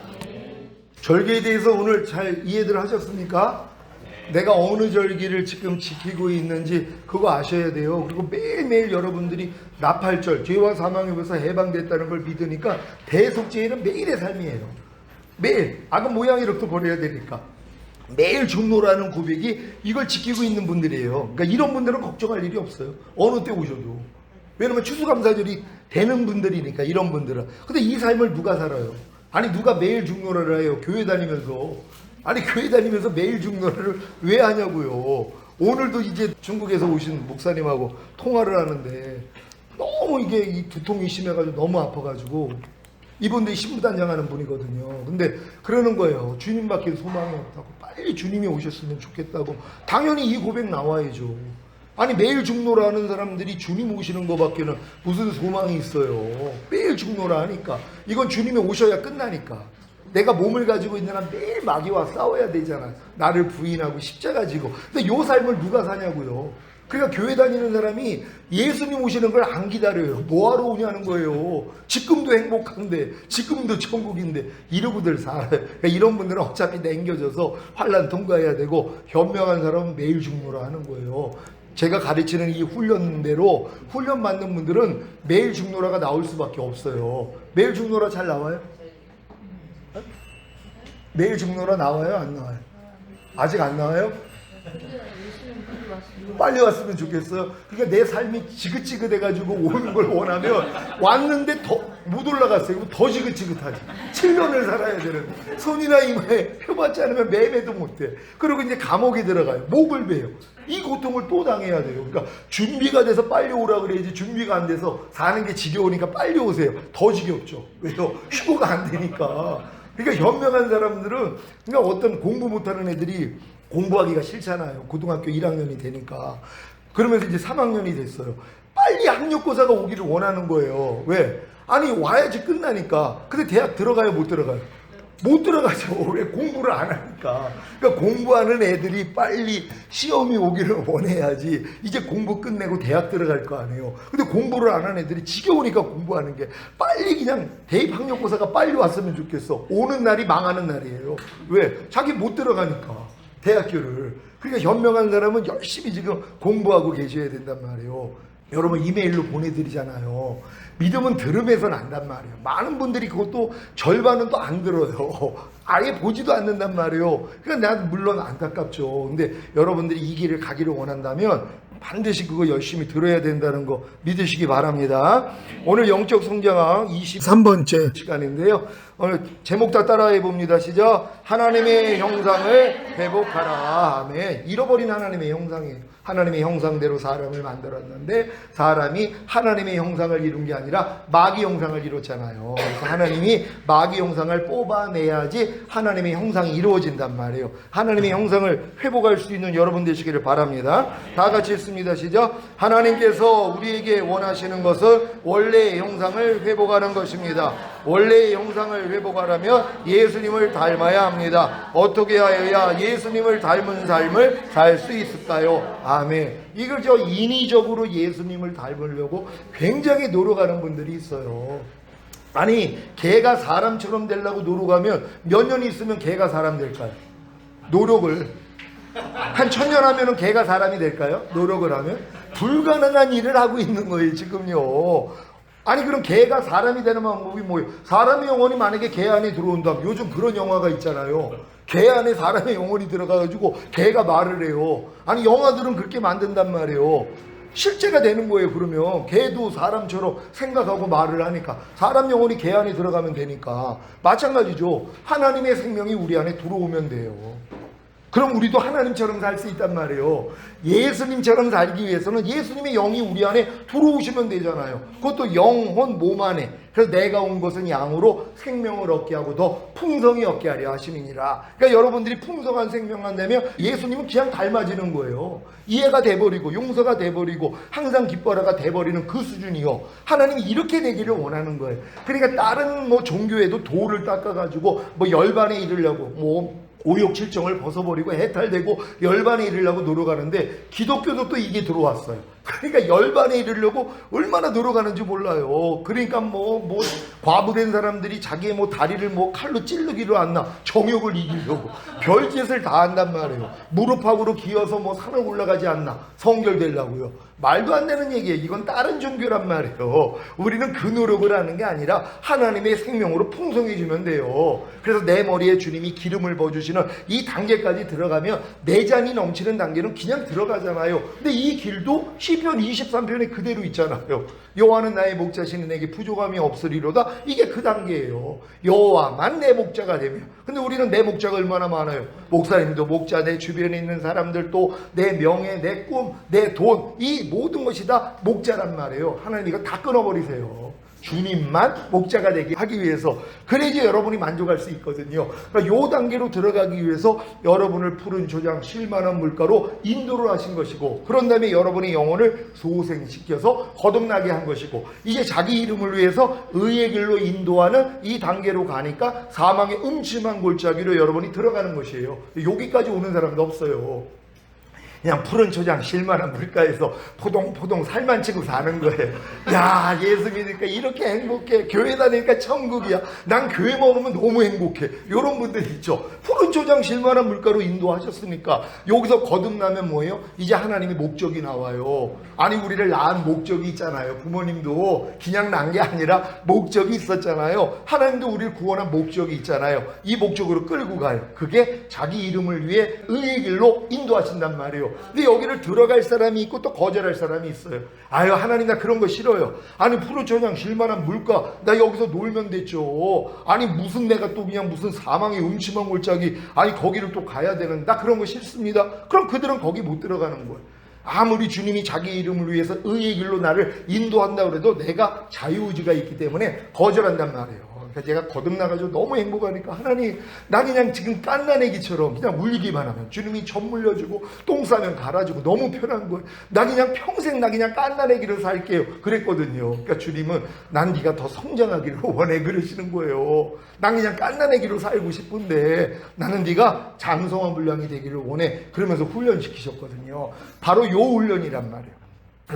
절기에 대해서 오늘 잘 이해들 하셨습니까? 내가 어느 절기를 지금 지키고 있는지 그거 아셔야 돼요. 그리고 매일매일 여러분들이 나팔절, 죄와 사망에서 해방됐다는 걸 믿으니까 대속죄는 매일의 삶이에요. 매일 악은 모양이로부터 버려야 되니까 매일 중노라는 고백이 이걸 지키고 있는 분들이에요. 그러니까 이런 분들은 걱정할 일이 없어요. 어느 때 오셔도. 왜냐면 추수감사절이 되는 분들이니까, 이런 분들은. 근데 이 삶을 누가 살아요? 아니, 누가 매일 중노를 해요? 교회 다니면서. 아니, 교회 다니면서 매일 중노를 왜 하냐고요. 오늘도 이제 중국에서 오신 목사님하고 통화를 하는데 너무 이게 이 두통이 심해가지고 너무 아파가지고 이분들이 신부단장하는 분이거든요. 근데 그러는 거예요. 주님밖에 소망이 없다고. 빨리 주님이 오셨으면 좋겠다고. 당연히 이 고백 나와야죠. 아니, 매일 중노라 하는 사람들이 주님 오시는 것밖에는 무슨 소망이 있어요. 매일 중노라 하니까. 이건 주님이 오셔야 끝나니까. 내가 몸을 가지고 있는 한 매일 마귀와 싸워야 되잖아. 나를 부인하고 십자가 지고. 근데 요 삶을 누가 사냐고요. 그러니까 교회 다니는 사람이 예수님 오시는 걸 안 기다려요. 뭐하러 오냐는 거예요. 지금도 행복한데, 지금도 천국인데 이러고들 살아요. 그러니까 이런 분들은 어차피 남겨져서 환난 통과해야 되고, 현명한 사람은 매일 중노라 하는 거예요. 제가 가르치는 이 훈련대로 훈련 받는 분들은 매일 중노라가 나올 수밖에 없어요. 매일 중노라 잘 나와요? 매일 중노라 나와요? 안 나와요? 아직 안 나와요? 빨리 왔으면 좋겠어요. 그러니까 내 삶이 지긋지긋해가지고 오는 걸 원하면 왔는데 더 못 올라갔어요. 더 지긋지긋하지. 7년을 살아야 되는데 손이나 이마에 펴받지 않으면 매매도 못해. 그리고 이제 감옥에 들어가요. 목을 베요. 이 고통을 또 당해야 돼요. 그러니까 준비가 돼서 빨리 오라 그래야지, 준비가 안 돼서 사는 게 지겨우니까 빨리 오세요. 더 지겹죠. 왜요? 휴고가 안 되니까. 그러니까 현명한 사람들은, 그러니까 어떤 공부 못하는 애들이 공부하기가 싫잖아요. 고등학교 1학년이 되니까. 그러면서 이제 3학년이 됐어요. 빨리 학력고사가 오기를 원하는 거예요. 왜? 아니, 와야지 끝나니까. 근데 대학 들어가요, 못 들어가요? 못 들어가죠. 왜? 공부를 안 하니까. 그러니까 공부하는 애들이 빨리 시험이 오기를 원해야지 이제 공부 끝내고 대학 들어갈 거 아니에요. 근데 공부를 안 하는 애들이 지겨우니까 공부하는 게, 빨리 그냥 대입 학력고사가 빨리 왔으면 좋겠어. 오는 날이 망하는 날이에요. 왜? 자기 못 들어가니까 대학교를. 그러니까 현명한 사람은 열심히 지금 공부하고 계셔야 된단 말이에요. 여러분 이메일로 보내드리잖아요. 믿음은 들음에서 난단 말이에요. 많은 분들이 그것도 절반은 또 안 들어요. 아예 보지도 않는단 말이에요. 그러니까 난 물론 안타깝죠. 근데 여러분들이 이 길을 가기를 원한다면 반드시 그거 열심히 들어야 된다는 거 믿으시기 바랍니다. 오늘 영적 성장학 23번째 시간인데요. 오늘 제목 다 따라해 봅니다. 시작. 하나님의 형상을 회복하라. 아멘. 잃어버린 하나님의 형상이에요. 하나님의 형상대로 사람을 만들었는데 사람이 하나님의 형상을 이룬 게 아니라 마귀 형상을 이뤘잖아요. 그래서 하나님이 마귀 형상을 뽑아내야지 하나님의 형상이 이루어진단 말이에요. 하나님의 형상을 회복할 수 있는 여러분 되시기를 바랍니다. 다 같이 읽습니다. 시작. 하나님께서 우리에게 원하시는 것은 원래의 형상을 회복하는 것입니다. 원래의 형상을 회복하려면 예수님을 닮아야 합니다. 어떻게 하여야 예수님을 닮은 삶을 살 수 있을까요? 아멘. 이걸 인위적으로 예수님을 닮으려고 굉장히 노력하는 분들이 있어요. 아니, 개가 사람처럼 되려고 노력하면 몇 년 있으면 개가 사람 될까요? 노력을 한 1000년 하면은 개가 사람이 될까요? 노력을 하면? 불가능한 일을 하고 있는 거예요 지금요. 아니, 그럼 개가 사람이 되는 방법이 뭐예요? 사람의 영혼이 만약에 개 안에 들어온다면, 요즘 그런 영화가 있잖아요. 개 안에 사람의 영혼이 들어가가지고 개가 말을 해요. 아니, 영화들은 그렇게 만든단 말이에요. 실제가 되는 거예요. 그러면 개도 사람처럼 생각하고 말을 하니까 사람 영혼이 개 안에 들어가면 되니까 마찬가지죠. 하나님의 생명이 우리 안에 들어오면 돼요. 그럼 우리도 하나님처럼 살 수 있단 말이에요. 예수님처럼 살기 위해서는 예수님의 영이 우리 안에 들어오시면 되잖아요. 그것도 영혼 몸 안에. 그래서 내가 온 것은 양으로 생명을 얻게 하고 더 풍성히 얻게 하려 하심이니라. 그러니까 여러분들이 풍성한 생명만 되면 예수님은 그냥 닮아지는 거예요. 이해가 돼버리고 용서가 돼버리고 항상 기뻐라가 돼버리는 그 수준이요. 하나님이 이렇게 되기를 원하는 거예요. 그러니까 다른 종교에도 돌을 닦아가지고 열반에 이르려고 오욕 칠정을 벗어버리고 해탈되고 열반에 이르려고 노력하는데, 기독교도 또 이게 들어왔어요. 그러니까 열반에 이르려고 얼마나 노력하는지 몰라요. 그러니까 과부된 사람들이 자기의 다리를 칼로 찌르기로 한나 정욕을 이기려고 별짓을 다 한단 말이에요. 무릎팍으로 기어서 산을 올라가지 않나 성결되려고요. 말도 안 되는 얘기예요. 이건 다른 종교란 말이에요. 우리는 그 노력을 하는 게 아니라 하나님의 생명으로 풍성해지면 돼요. 그래서 내 머리에 주님이 기름을 부어주시는 이 단계까지 들어가면 내 잔이 넘치는 단계는 그냥 들어가잖아요. 근데 이 길도 시편 23편에 그대로 있잖아요. 여호와는 나의 목자시니 내게 부족함이 없으리로다. 이게 그 단계예요. 여호와만 내 목자가 되며. 근데 우리는 내 목자가 얼마나 많아요. 목사님도 목자, 내 주변에 있는 사람들도, 내 명예, 내 꿈, 내 돈, 이 모든 것이 다 목자란 말이에요. 하나님 이거 다 끊어버리세요. 주님만 목자가 되게 하기 위해서. 그래야지 여러분이 만족할 수 있거든요. 그러니까 요 단계로 들어가기 위해서 여러분을 푸른 조장 쉴만한 물가로 인도를 하신 것이고, 그런 다음에 여러분의 영혼을 소생시켜서 거듭나게 한 것이고, 이제 자기 이름을 위해서 의의 길로 인도하는 이 단계로 가니까 사망의 음침한 골짜기로 여러분이 들어가는 것이에요. 여기까지 오는 사람도 없어요. 그냥 푸른 초장 쉴만한 물가에서 포동포동 살만 치고 사는 거예요. 야, 예수 믿으니까 이렇게 행복해. 교회 다니니까 천국이야. 난 교회만 오면 너무 행복해. 이런 분들 있죠. 푸른 초장 쉴만한 물가로 인도하셨으니까 여기서 거듭나면 뭐예요? 이제 하나님의 목적이 나와요. 아니, 우리를 낳은 목적이 있잖아요. 부모님도 그냥 낳은 게 아니라 목적이 있었잖아요. 하나님도 우리를 구원한 목적이 있잖아요. 이 목적으로 끌고 가요. 그게 자기 이름을 위해 의의 길로 인도하신단 말이에요. 근데 여기를 들어갈 사람이 있고 또 거절할 사람이 있어요. 아유, 하나님 나 그런 거 싫어요. 아니, 푸른 초장 쉴만한 물가, 나 여기서 놀면 됐죠. 아니, 무슨 내가 또 그냥 무슨 사망의 음침한 골짜기, 아니 거기를 또 가야 되는, 나 그런 거 싫습니다. 그럼 그들은 거기 못 들어가는 거예요. 아무리 주님이 자기 이름을 위해서 의의 길로 나를 인도한다 그래도 내가 자유의지가 있기 때문에 거절한단 말이에요. 그러니까 제가 거듭나가지고 너무 행복하니까, 하나님 나 그냥 지금 깐난애기처럼 그냥 울기만 하면 주님이 젖 물려주고 똥 싸면 갈아주고 너무 편한 거예요. 나 그냥 평생 나 그냥 깐난애기로 살게요. 그랬거든요. 그러니까 주님은 난 네가 더 성장하기를 원해 그러시는 거예요. 난 그냥 깐난애기로 살고 싶은데 나는 네가 장성한 분량이 되기를 원해. 그러면서 훈련시키셨거든요. 바로 요 훈련이란 말이에요.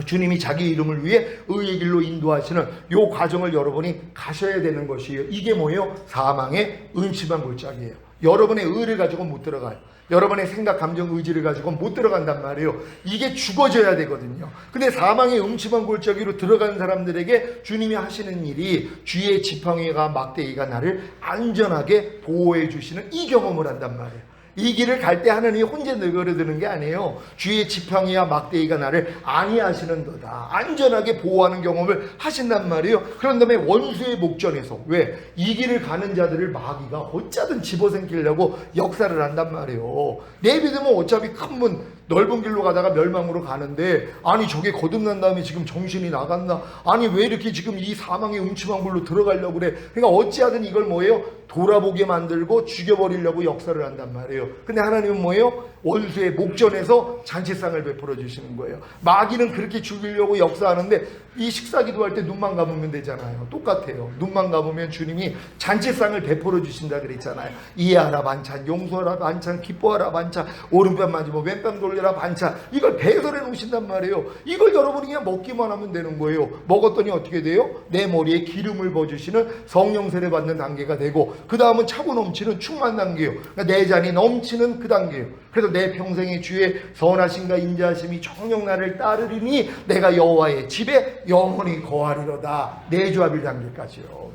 주님이 자기 이름을 위해 의의 길로 인도하시는 요 과정을 여러분이 가셔야 되는 것이에요. 이게 뭐예요? 사망의 음침한 골짜기예요. 여러분의 의를 가지고 못 들어가요. 여러분의 생각, 감정, 의지를 가지고 못 들어간단 말이에요. 이게 죽어져야 되거든요. 근데 사망의 음침한 골짜기로 들어간 사람들에게 주님이 하시는 일이 주의 지팡이가 막대기가 나를 안전하게 보호해 주시는 이 경험을 한단 말이에요. 이 길을 갈 때 하나님이 혼자 내버려두는 게 아니에요. 주의 지팡이와 막대기가 나를 안위하시는도다. 안전하게 보호하는 경험을 하신단 말이에요. 그런 다음에 원수의 목전에서, 왜? 이 길을 가는 자들을 마귀가 어쩌든 집어삼키려고 역사를 한단 말이에요. 내비두면 어차피 큰 문, 넓은 길로 가다가 멸망으로 가는데, 아니 저게 거듭난 다음에 지금 정신이 나갔나? 아니 왜 이렇게 지금 이 사망의 음침한 굴로 들어가려고 그래? 그러니까 어찌하든 이걸 뭐예요? 돌아보게 만들고 죽여버리려고 역사를 한단 말이에요. 근데 하나님은 뭐예요? 원수의 목전에서 잔치상을 베풀어 주시는 거예요. 마귀는 그렇게 죽이려고 역사하는데 이 식사 기도할 때 눈만 감으면 되잖아요. 똑같아요. 눈만 감으면 주님이 잔치상을 베풀어 주신다 그랬잖아요. 이해하라 반찬, 용서하라 반찬, 기뻐하라 반찬, 오른편 맞으면 왼편 돌려라 반찬, 이걸 배설해 놓으신단 말이에요. 이걸 여러분이 그냥 먹기만 하면 되는 거예요. 먹었더니 어떻게 돼요? 내 머리에 기름을 부어주시는 성령 세례 받는 단계가 되고, 그 다음은 차고 넘치는 충만 단계예요. 그러니까 내 잔이 넘치는 그 단계예요. 그래서 내 평생의 주의 선하심과 인자하심이 정녕 나를 따르리니 내가 여호와의 집에 영원히 거하리로다. 내주합일 단계까지요.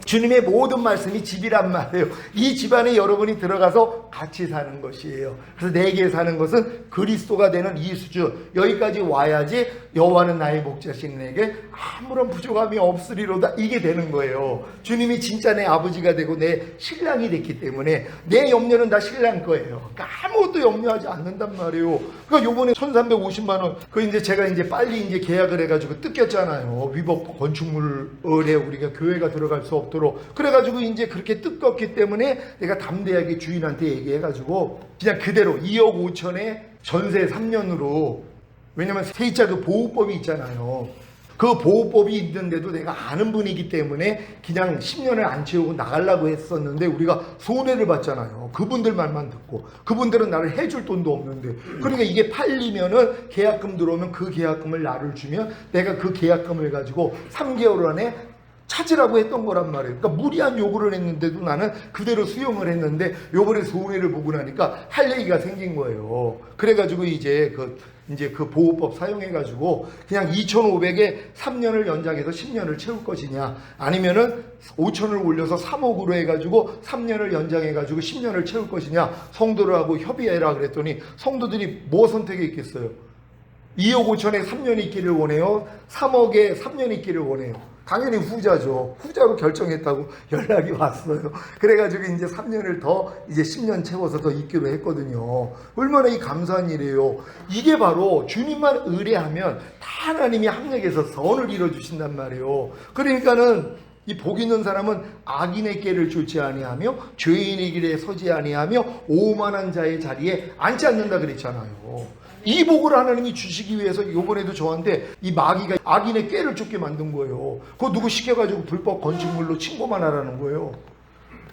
주님의 모든 말씀이 집이란 말이에요. 이 집안에 여러분이 들어가서 같이 사는 것이에요. 그래서 내게 사는 것은 그리스도가 되는 이 수준, 여기까지 와야지 여호와는 나의 목자신 내게 아무런 부족함이 없으리로다, 이게 되는 거예요. 주님이 진짜 내 아버지가 되고 내 신랑이 됐기 때문에 내 염려는 다 신랑 거예요. 그러니까 아무것도 염려하지 않는단 말이에요. 그러니까 요번에 1,350만 원, 그 이제 제가 이제 빨리 이제 계약을 해가지고 뜯겼잖아요. 위법 건축물에 우리가 교회가 들어갈 수 없도록. 그래가지고 이제 그렇게 뜯겼기 때문에 내가 담대하게 주인한테 얘기해가지고 그냥 그대로 2억 5천에 전세 3년으로, 왜냐면 세입자 그 보호법이 있잖아요. 그 보호법이 있는데도 내가 아는 분이기 때문에 그냥 10년을 안 채우고 나가려고 했었는데 우리가 손해를 봤잖아요. 그분들 말만 듣고. 그분들은 나를 해줄 돈도 없는데. 그러니까 이게 팔리면은 계약금 들어오면 그 계약금을 나를 주면 내가 그 계약금을 가지고 3개월 안에 찾으라고 했던 거란 말이에요. 그러니까 무리한 요구를 했는데도 나는 그대로 수용을 했는데 요번에 손해를 보고 나니까 할 얘기가 생긴 거예요. 그래가지고 이제 그 보호법 사용해가지고 그냥 2,500에 3년을 연장해서 10년을 채울 것이냐, 아니면은 5,000을 올려서 3억으로 해가지고 3년을 연장해가지고 10년을 채울 것이냐, 성도들하고 협의해라 그랬더니 성도들이 뭐 선택했겠어요? 2억 5천에 3년 있기를 원해요? 3억에 3년 있기를 원해요? 당연히 후자죠. 후자로 결정했다고 연락이 왔어요. 그래가지고 이제 3년을 더 이제 10년 채워서 더 있기로 했거든요. 얼마나 이 감사한 일이에요. 이게 바로 주님만 의뢰하면 다 하나님이 합력해서 선을 이뤄주신단 말이에요. 그러니까는 이 복 있는 사람은 악인의 길을 쫓지 아니하며 죄인의 길에 서지 아니하며 오만한 자의 자리에 앉지 않는다 그랬잖아요. 이 복을 하나님이 주시기 위해서 이번에도 저한테 이 마귀가 악인의 꾀를 쫓게 만든 거예요. 그거 누구 시켜가지고 불법 건축물로 신고만 하라는 거예요.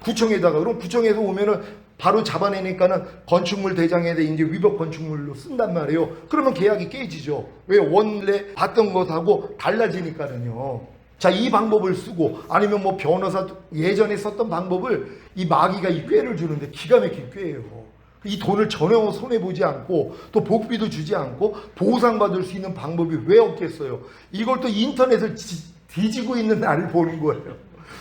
구청에다가. 그럼 구청에서 오면은 바로 잡아내니까는 건축물 대장에 이제 위법 건축물로 쓴단 말이에요. 그러면 계약이 깨지죠. 왜? 원래 받던 것하고 달라지니까는요. 자, 이 방법을 쓰고, 아니면 뭐 변호사 예전에 썼던 방법을 이 마귀가 이 꾀를 주는데 기가 막힌 꾀예요. 이 돈을 전혀 손해보지 않고 또 복비도 주지 않고 보상받을 수 있는 방법이 왜 없겠어요? 이걸 또 인터넷을 뒤지고 있는 나를 보는 거예요.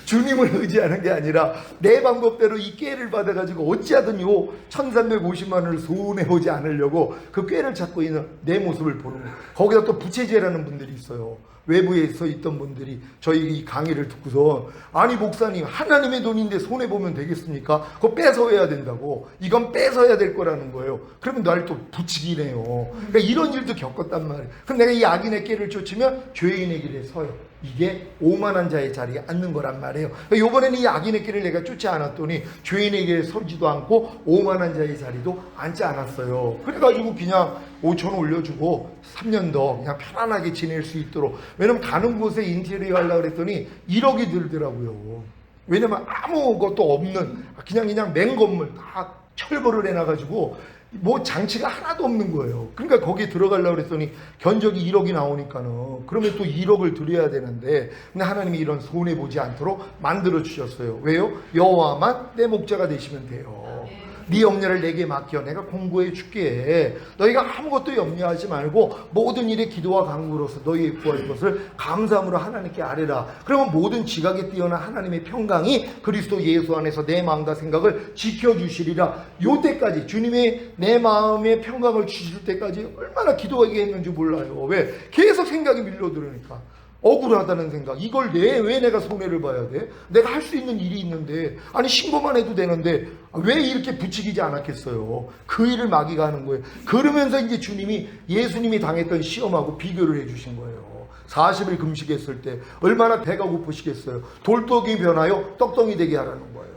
주님을 의지하는 게 아니라 내 방법대로 이 꾀를 받아가지고 어찌하든 요 1,350만 원을 손해보지 않으려고 그 꾀를 찾고 있는 내 모습을 보는 거예요. 거기다 또 부채질하는 분들이 있어요. 외부에서 있던 분들이 저희 이 강의를 듣고서, 아니 목사님 하나님의 돈인데 손해보면 되겠습니까? 그거 뺏어야 된다고. 이건 뺏어야 될 거라는 거예요. 그러면 날 또 부추기네요. 그러니까 이런 일도 겪었단 말이에요. 그럼 내가 이 악인의 길을 쫓으면 죄인의 길에 서요. 이게 오만한 자의 자리에 앉는 거란 말이에요. 그러니까 이번에는 이 악인의 길을 내가 쫓지 않았더니 죄인의 길에 서지도 않고 오만한 자의 자리도 앉지 않았어요. 그래가지고 그냥 5,000원 올려주고 3년 더 그냥 편안하게 지낼 수 있도록. 왜냐면 가는 곳에 인테리어 하려고 그랬더니 1억이 들더라고요. 왜냐면 아무것도 없는 그냥 맨 건물 다 철거를 해놔가지고 뭐 장치가 하나도 없는 거예요. 그러니까 거기에 들어가려고 그랬더니 견적이 1억이 나오니까는 그러면 또 1억을 드려야 되는데, 근데 하나님이 이런 손해보지 않도록 만들어 주셨어요. 왜요? 여호와만 내 목자가 되시면 돼요. 네 염려를 내게 맡겨 내가 공고해 줄게. 너희가 아무것도 염려하지 말고 모든 일에 기도와 간구로서 너희의 구할 것을 감사함으로 하나님께 아뢰라. 그러면 모든 지각에 뛰어난 하나님의 평강이 그리스도 예수 안에서 내 마음과 생각을 지켜주시리라. 요때까지 주님의 내 마음의 평강을 주실 때까지 얼마나 기도하게 했는지 몰라요. 왜? 계속 생각이 밀려들으니까. 억울하다는 생각. 이걸 왜 내가 손해를 봐야 돼? 내가 할 수 있는 일이 있는데, 아니 신고만 해도 되는데 왜 이렇게 부추기지 않았겠어요? 그 일을 마귀가 하는 거예요. 그러면서 이제 주님이 예수님이 당했던 시험하고 비교를 해주신 거예요. 40일 금식했을 때 얼마나 배가 고프시겠어요? 돌떡이 변하여 떡덩이 되게 하라는 거예요.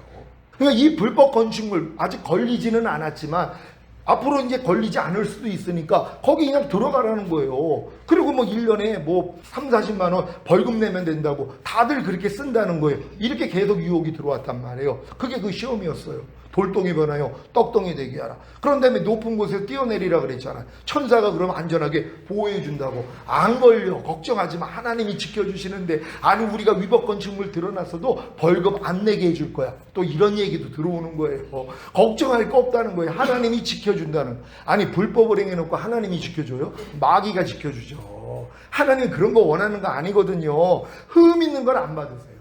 그러니까 이 불법 건축물 아직 걸리지는 않았지만 앞으로 이제 걸리지 않을 수도 있으니까 거기 그냥 들어가라는 거예요. 그리고 뭐 1년에 뭐 3, 40만 원 벌금 내면 된다고 다들 그렇게 쓴다는 거예요. 이렇게 계속 유혹이 들어왔단 말이에요. 그게 그 시험이었어요. 돌덩이 변하여 떡덩이 되게 하라. 그런 다음에 높은 곳에서 뛰어내리라 그랬잖아요. 천사가 그럼 안전하게 보호해 준다고. 안 걸려. 걱정하지 마. 하나님이 지켜주시는데, 아니 우리가 위법 건축물 드러났어도 벌금 안 내게 해줄 거야. 또 이런 얘기도 들어오는 거예요. 걱정할 거 없다는 거예요. 하나님이 지켜준다는. 아니 불법을 행해놓고 하나님이 지켜줘요? 마귀가 지켜주죠. 하나님 그런 거 원하는 거 아니거든요. 흠 있는 걸 안 받으세요.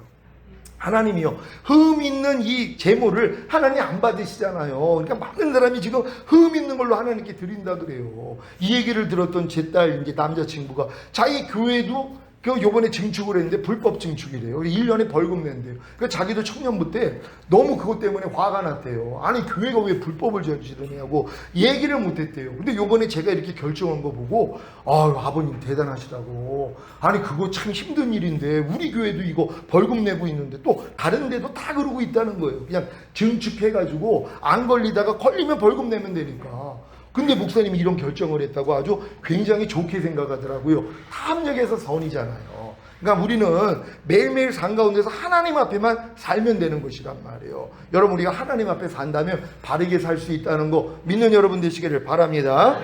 하나님이요, 흠 있는 이 제물을 하나님 안 받으시잖아요. 그러니까 많은 사람이 지금 흠 있는 걸로 하나님께 드린다 그래요. 이 얘기를 들었던 제 딸 이제 남자친구가 자기 교회도 그 요번에 증축을 했는데 불법 증축이래요. 1년에 벌금 낸대요. 그러니까 자기도 청년부 때 너무 그것 때문에 화가 났대요. 아니 교회가 왜 불법을 저지르냐고 얘기를 못했대요. 근데 요번에 제가 이렇게 결정한 거 보고 아버님 대단하시다고. 아니 그거 참 힘든 일인데 우리 교회도 이거 벌금 내고 있는데 또 다른 데도 다 그러고 있다는 거예요. 그냥 증축해가지고 안 걸리다가 걸리면 벌금 내면 되니까. 근데 목사님이 이런 결정을 했다고 아주 굉장히 좋게 생각하더라고요. 탐욕에서 선이잖아요. 그러니까 우리는 매일매일 삶 가운데서 하나님 앞에만 살면 되는 것이란 말이에요. 여러분 우리가 하나님 앞에 산다면 바르게 살 수 있다는 거 믿는 여러분 되시기를 바랍니다.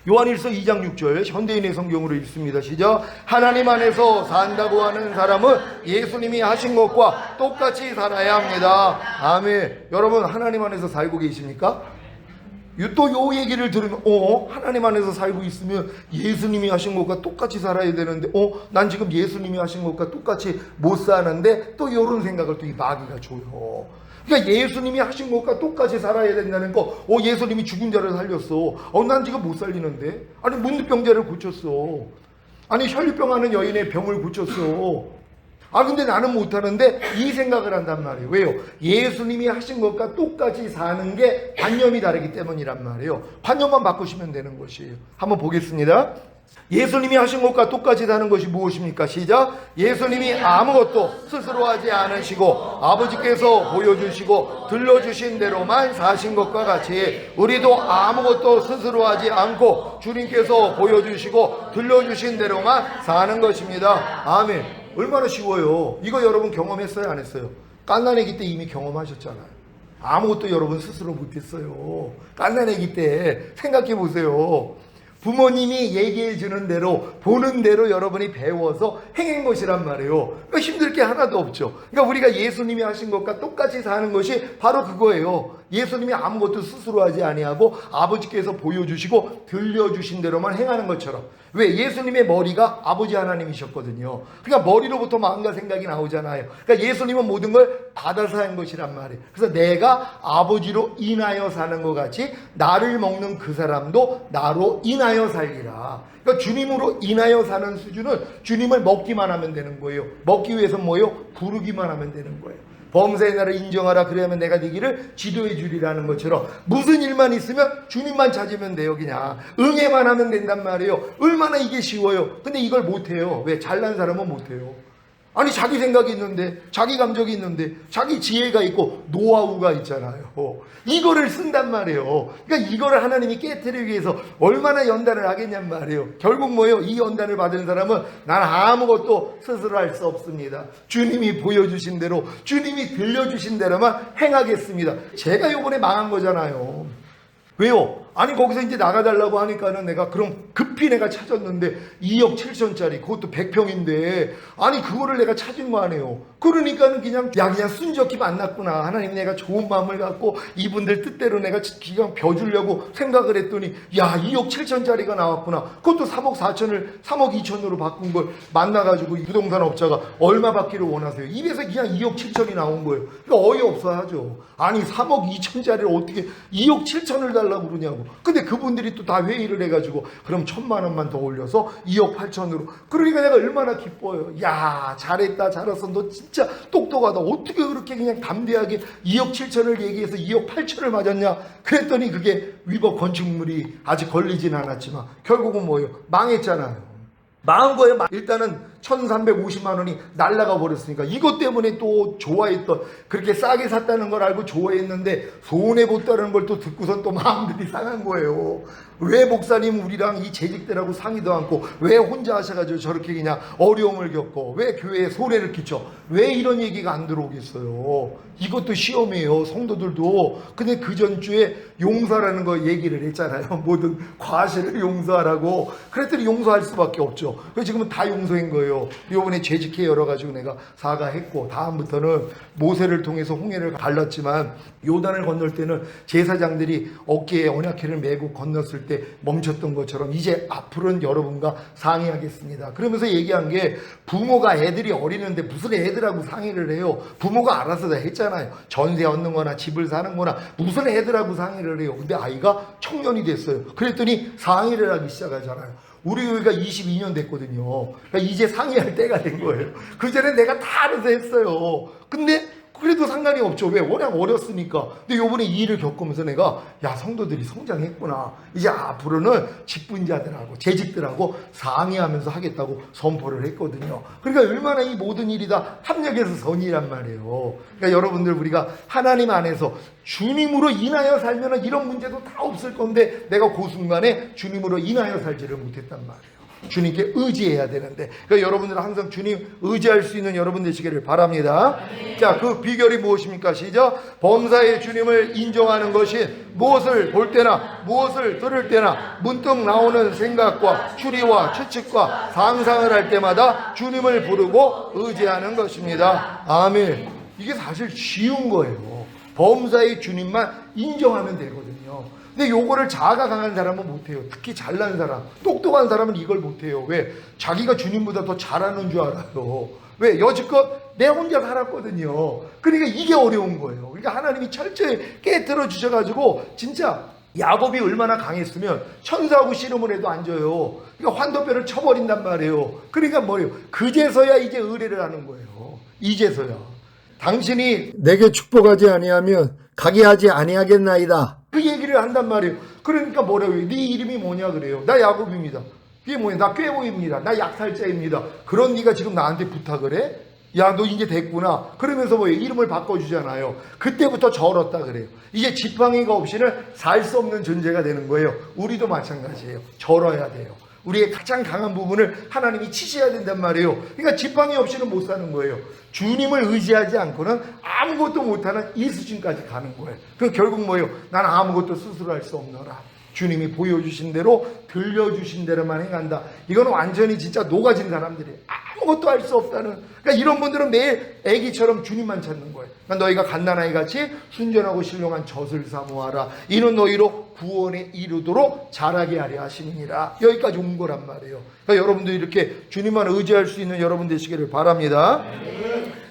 요한일서 2장 6절 현대인의 성경으로 읽습니다. 시작. 하나님 안에서 산다고 하는 사람은 예수님이 하신 것과 똑같이 살아야 합니다. 아멘. 여러분 하나님 안에서 살고 계십니까? 또 요 얘기를 들으면 하나님 안에서 살고 있으면 예수님이 하신 것과 똑같이 살아야 되는데 난 지금 예수님이 하신 것과 똑같이 못 사는데 또 요런 생각을 또 이 마귀가 줘요. 그러니까 예수님이 하신 것과 똑같이 살아야 된다는 거. 예수님이 죽은 자를 살렸어. 난 지금 못 살리는데. 아니 문득병자를 고쳤어. 아니 혈류병 하는 여인의 병을 고쳤어. 근데 나는 못하는데 이 생각을 한단 말이에요. 왜요? 예수님이 하신 것과 똑같이 사는 게 관념이 다르기 때문이란 말이에요. 관념만 바꾸시면 되는 것이에요. 한번 보겠습니다. 예수님이 하신 것과 똑같이 사는 것이 무엇입니까? 시작. 예수님이 아무것도 스스로 하지 않으시고 아버지께서 보여주시고 들려주신 대로만 사신 것과 같이 우리도 아무것도 스스로 하지 않고 주님께서 보여주시고 들려주신 대로만 사는 것입니다. 아멘. 얼마나 쉬워요. 이거 여러분 경험했어요? 안 했어요? 갓난아기 때 이미 경험하셨잖아요. 아무것도 여러분 스스로 못했어요. 갓난아기 때 생각해 보세요. 부모님이 얘기해 주는 대로 보는 대로 여러분이 배워서 행한 것이란 말이에요. 그러니까 힘들 게 하나도 없죠. 그러니까 우리가 예수님이 하신 것과 똑같이 사는 것이 바로 그거예요. 예수님이 아무것도 스스로 하지 아니하고 아버지께서 보여주시고 들려주신 대로만 행하는 것처럼. 왜? 예수님의 머리가 아버지 하나님이셨거든요. 그러니까 머리로부터 마음과 생각이 나오잖아요. 그러니까 예수님은 모든 걸 받아서 한 것이란 말이에요. 그래서 내가 아버지로 인하여 사는 것 같이 나를 먹는 그 사람도 나로 인하여 살리라. 그러니까 주님으로 인하여 사는 수준은 주님을 먹기만 하면 되는 거예요. 먹기 위해서 뭐예요? 부르기만 하면 되는 거예요. 범사의 나를 인정하라. 그래야면 내가 네 길을 지도해 주리라는 것처럼 무슨 일만 있으면 주님만 찾으면 돼요. 그냥 응애만 하면 된단 말이에요. 얼마나 이게 쉬워요. 근데 이걸 못해요. 왜? 잘난 사람은 못해요. 아니 자기 생각이 있는데, 자기 감정이 있는데, 자기 지혜가 있고 노하우가 있잖아요. 이거를 쓴단 말이에요. 그러니까 이거를 하나님이 깨트리기 위해서 얼마나 연단을 하겠냔 말이에요. 결국 뭐예요? 이 연단을 받은 사람은 난 아무것도 스스로 할 수 없습니다. 주님이 보여주신 대로, 주님이 들려주신 대로만 행하겠습니다. 제가 요번에 망한 거잖아요. 왜요? 아니 거기서 이제 나가달라고 하니까는 내가 그럼 급히 내가 찾았는데 2억 7천짜리 그것도 100평인데 아니 그거를 내가 찾은 거 아니에요. 그러니까는 그냥 순적히 만났구나. 하나님 내가 좋은 마음을 갖고 이분들 뜻대로 내가 그냥 벼주려고 생각을 했더니 2억 7천짜리가 나왔구나. 그것도 3억 4천을 3억 2천으로 바꾼 걸 만나가지고 이 부동산 업자가 얼마 받기를 원하세요? 입에서 그냥 2억 7천이 나온 거예요. 그러니까 어이없어 하죠. 아니 3억 2천짜리를 어떻게 2억 7천을 달라고 그러냐고. 근데 그분들이 또 다 회의를 해가지고 그럼 1,000만 원만 더 올려서 2억 8천으로. 그러니까 내가 얼마나 기뻐요. 야, 잘했다, 잘했어. 너 진짜 똑똑하다. 어떻게 그렇게 그냥 담대하게 2억 7천을 얘기해서 2억 8천을 맞았냐. 그랬더니 그게 위법 건축물이 아직 걸리진 않았지만 결국은 뭐예요? 망했잖아요. 망한 거예요. 일단은 1,350만 원이 날라가 버렸으니까 이것 때문에 또 좋아했던, 그렇게 싸게 샀다는 걸 알고 좋아했는데 손해봤다는 걸 또 듣고선 또 마음들이 상한 거예요. 왜 목사님 우리랑 이 재직들하고 상의도 않고 왜 혼자 하셔가지고 저렇게 그냥 어려움을 겪고 왜 교회에 손해를 끼쳐, 왜 이런 얘기가 안 들어오겠어요. 이것도 시험이에요, 성도들도. 근데 그 전주에 용서라는 거 얘기를 했잖아요. 모든 과실을 용서하라고. 그랬더니 용서할 수밖에 없죠. 그래서 지금은 다 용서한 거예요. 이번에 재직회 열어가지고 내가 사과했고, 다음부터는 모세를 통해서 홍해를 갈랐지만 요단을 건널 때는 제사장들이 어깨에 언약궤를 메고 건넜을 때 멈췄던 것처럼 이제 앞으로는 여러분과 상의하겠습니다. 그러면서 얘기한 게, 부모가 애들이 어리는데 무슨 애들하고 상의를 해요. 부모가 알아서 다 했잖아요. 전세 얻는 거나 집을 사는 거나 무슨 애들하고 상의를 해요. 근데 아이가 청년이 됐어요. 그랬더니 상의를 하기 시작하잖아요. 우리 교회가 22년 됐거든요. 그러니까 이제 상의할 때가 된 거예요. 그 전에 내가 다 알아서 했어요. 근데 그래도 상관이 없죠. 왜? 워낙 어렸으니까. 근데 요번에 이 일을 겪으면서 내가, 야, 성도들이 성장했구나. 이제 앞으로는 직분자들하고 재직들하고 상의하면서 하겠다고 선포를 했거든요. 그러니까 얼마나 이 모든 일이 다 합력해서 선이란 말이에요. 그러니까 여러분들, 우리가 하나님 안에서 주님으로 인하여 살면 이런 문제도 다 없을 건데 내가 그 순간에 주님으로 인하여 살지를 못했단 말이에요. 주님께 의지해야 되는데, 그러니까 여러분들은 항상 주님 의지할 수 있는 여러분 되시기를 바랍니다. 자, 그 비결이 무엇입니까? 시작. 범사의 주님을 인정하는 것이 무엇을 볼 때나 무엇을 들을 때나 문득 나오는 생각과 추리와 추측과 상상을 할 때마다 주님을 부르고 의지하는 것입니다. 아멘. 이게 사실 쉬운 거예요. 범사의 주님만 인정하면 되거든요. 근데 요거를 자아가 강한 사람은 못해요. 특히 잘난 사람, 똑똑한 사람은 이걸 못해요. 왜? 자기가 주님보다 더 잘하는 줄 알아요. 왜? 여지껏 내 혼자 살았거든요. 그러니까 이게 어려운 거예요. 그러니까 하나님이 철저히 깨트려 주셔가지고, 진짜 야곱이 얼마나 강했으면 천사하고 씨름을 해도 안 져요. 그러니까 환도뼈를 쳐버린단 말이에요. 그러니까 뭐예요? 그제서야 이제 의뢰를 하는 거예요. 이제서야. 당신이 내게 축복하지 아니하면 가게 하지 아니하겠나이다. 그 얘기를 한단 말이에요. 그러니까 뭐라고 해요? 네 이름이 뭐냐 그래요. 나 야곱입니다. 이게 뭐야? 나 꾀보입니다. 나 약살자입니다. 그런 네가 지금 나한테 부탁을 해? 야, 너 이제 됐구나. 그러면서 뭐예요? 이름을 바꿔주잖아요. 그때부터 절었다 그래요. 이제 지팡이가 없이는 살 수 없는 존재가 되는 거예요. 우리도 마찬가지예요. 절어야 돼요. 우리의 가장 강한 부분을 하나님이 치셔야 된단 말이에요. 그러니까 지팡이 없이는 못 사는 거예요. 주님을 의지하지 않고는 아무것도 못하는 이 수준까지 가는 거예요. 그 결국 뭐예요? 난 아무것도 스스로 할 수 없노라. 주님이 보여주신 대로, 들려주신 대로만 행한다. 이거는 완전히 진짜 녹아진 사람들이에요. 아무것도 할 수 없다는. 그러니까 이런 분들은 매일 애기처럼 주님만 찾는 거예요. 그러니까 너희가 갓난아이 같이 순전하고 신령한 젖을 사모하라. 이는 너희로 구원에 이르도록 자라게 하려 하심이니라. 여기까지 온 거란 말이에요. 그러니까 여러분도 이렇게 주님만 의지할 수 있는 여러분 되시기를 바랍니다.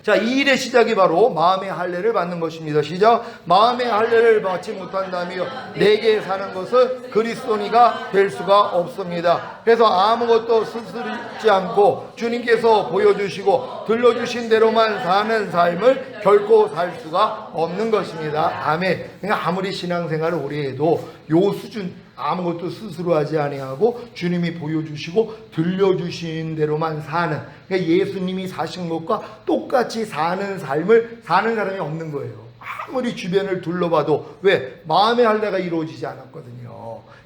자, 이 일의 시작이 바로 마음의 할례를 받는 것입니다. 시작. 마음의 할례를 받지 못한다며 내게 사는 것은 그리스도니가 될 수가 없습니다. 그래서 아무것도 스스로지 않고 주님께서 보여주시고 들려주신 대로만 사는 삶을 결코 살 수가 없는 것입니다. 아멘. 그러니까 아무리 신앙생활을 오래 해도 요 수준, 아무것도 스스로 하지 아니하고 주님이 보여주시고 들려주신 대로만 사는, 그러니까 예수님이 사신 것과 똑같이 사는 삶을 사는 사람이 없는 거예요. 아무리 주변을 둘러봐도. 왜? 마음의 할례가 이루어지지 않았거든요.